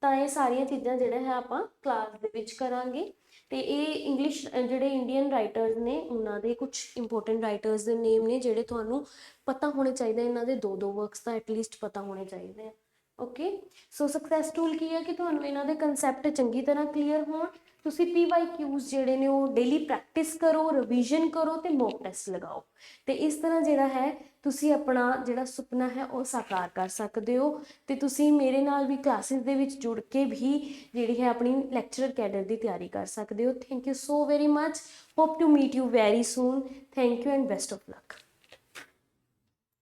ਤਾਂ ਇਹ ਸਾਰੀਆਂ ਚੀਜ਼ਾਂ ਜਿਹੜਾ ਹੈ ਆਪਾਂ ਕਲਾਸ ਦੇ ਵਿੱਚ ਕਰਾਂਗੇ। ਤੇ ਇਹ ਇੰਗਲਿਸ਼ ਜਿਹੜੇ ਇੰਡੀਅਨ ਰਾਈਟਰਸ ਨੇ ਉਹਨਾਂ ਦੇ ਕੁਝ ਇੰਪੋਰਟੈਂਟ ਰਾਈਟਰਸ ਦੇ ਨੇਮ ਨੇ ਜਿਹੜੇ ਤੁਹਾਨੂੰ ਪਤਾ ਹੋਣੇ ਚਾਹੀਦੇ। ਇਹਨਾਂ ਦੇ 2-2 ਵਰਕਸ ਤਾਂ ਐਟਲੀਸਟ ਪਤਾ ਹੋਣੇ ਚਾਹੀਦੇ ਆ। ਓਕੇ, ਸੋ ਸਕਸੈਸ ਟੂਲ ਕੀ ਹੈ ਕਿ ਤੁਹਾਨੂੰ ਇਹਨਾਂ ਦੇ ਕਨਸੈਪਟ ਚੰਗੀ ਤਰ੍ਹਾਂ ਕਲੀਅਰ ਹੋਣ। ਤੁਸੀਂ PYQs ਜਿਹੜੇ ਨੇ ਉਹ ਡੇਲੀ ਪ੍ਰੈਕਟਿਸ ਕਰੋ, ਰਿਵੀਜ਼ਨ ਕਰੋ ਤੇ ਮੌਕ ਟੈਸਟ ਲਗਾਓ। ਤੇ ਇਸ ਤਰ੍ਹਾਂ ਜਿਹੜਾ ਹੈ ਤੁਸੀਂ ਆਪਣਾ ਜਿਹੜਾ ਸੁਪਨਾ ਹੈ ਉਹ ਸਾਕਾਰ ਕਰ ਸਕਦੇ ਹੋ। ਤੇ ਤੁਸੀਂ ਮੇਰੇ ਨਾਲ ਵੀ ਕਲਾਸਿਸ ਦੇ ਵਿੱਚ ਜੁੜ ਕੇ ਵੀ ਜਿਹੜੀ ਹੈ ਆਪਣੀ ਲੈਕਚਰਰ ਕੈਡਰ ਦੀ ਤਿਆਰੀ ਕਰ ਸਕਦੇ ਹੋ। Thank you so very much, hope to meet you very soon. Thank you and best of luck.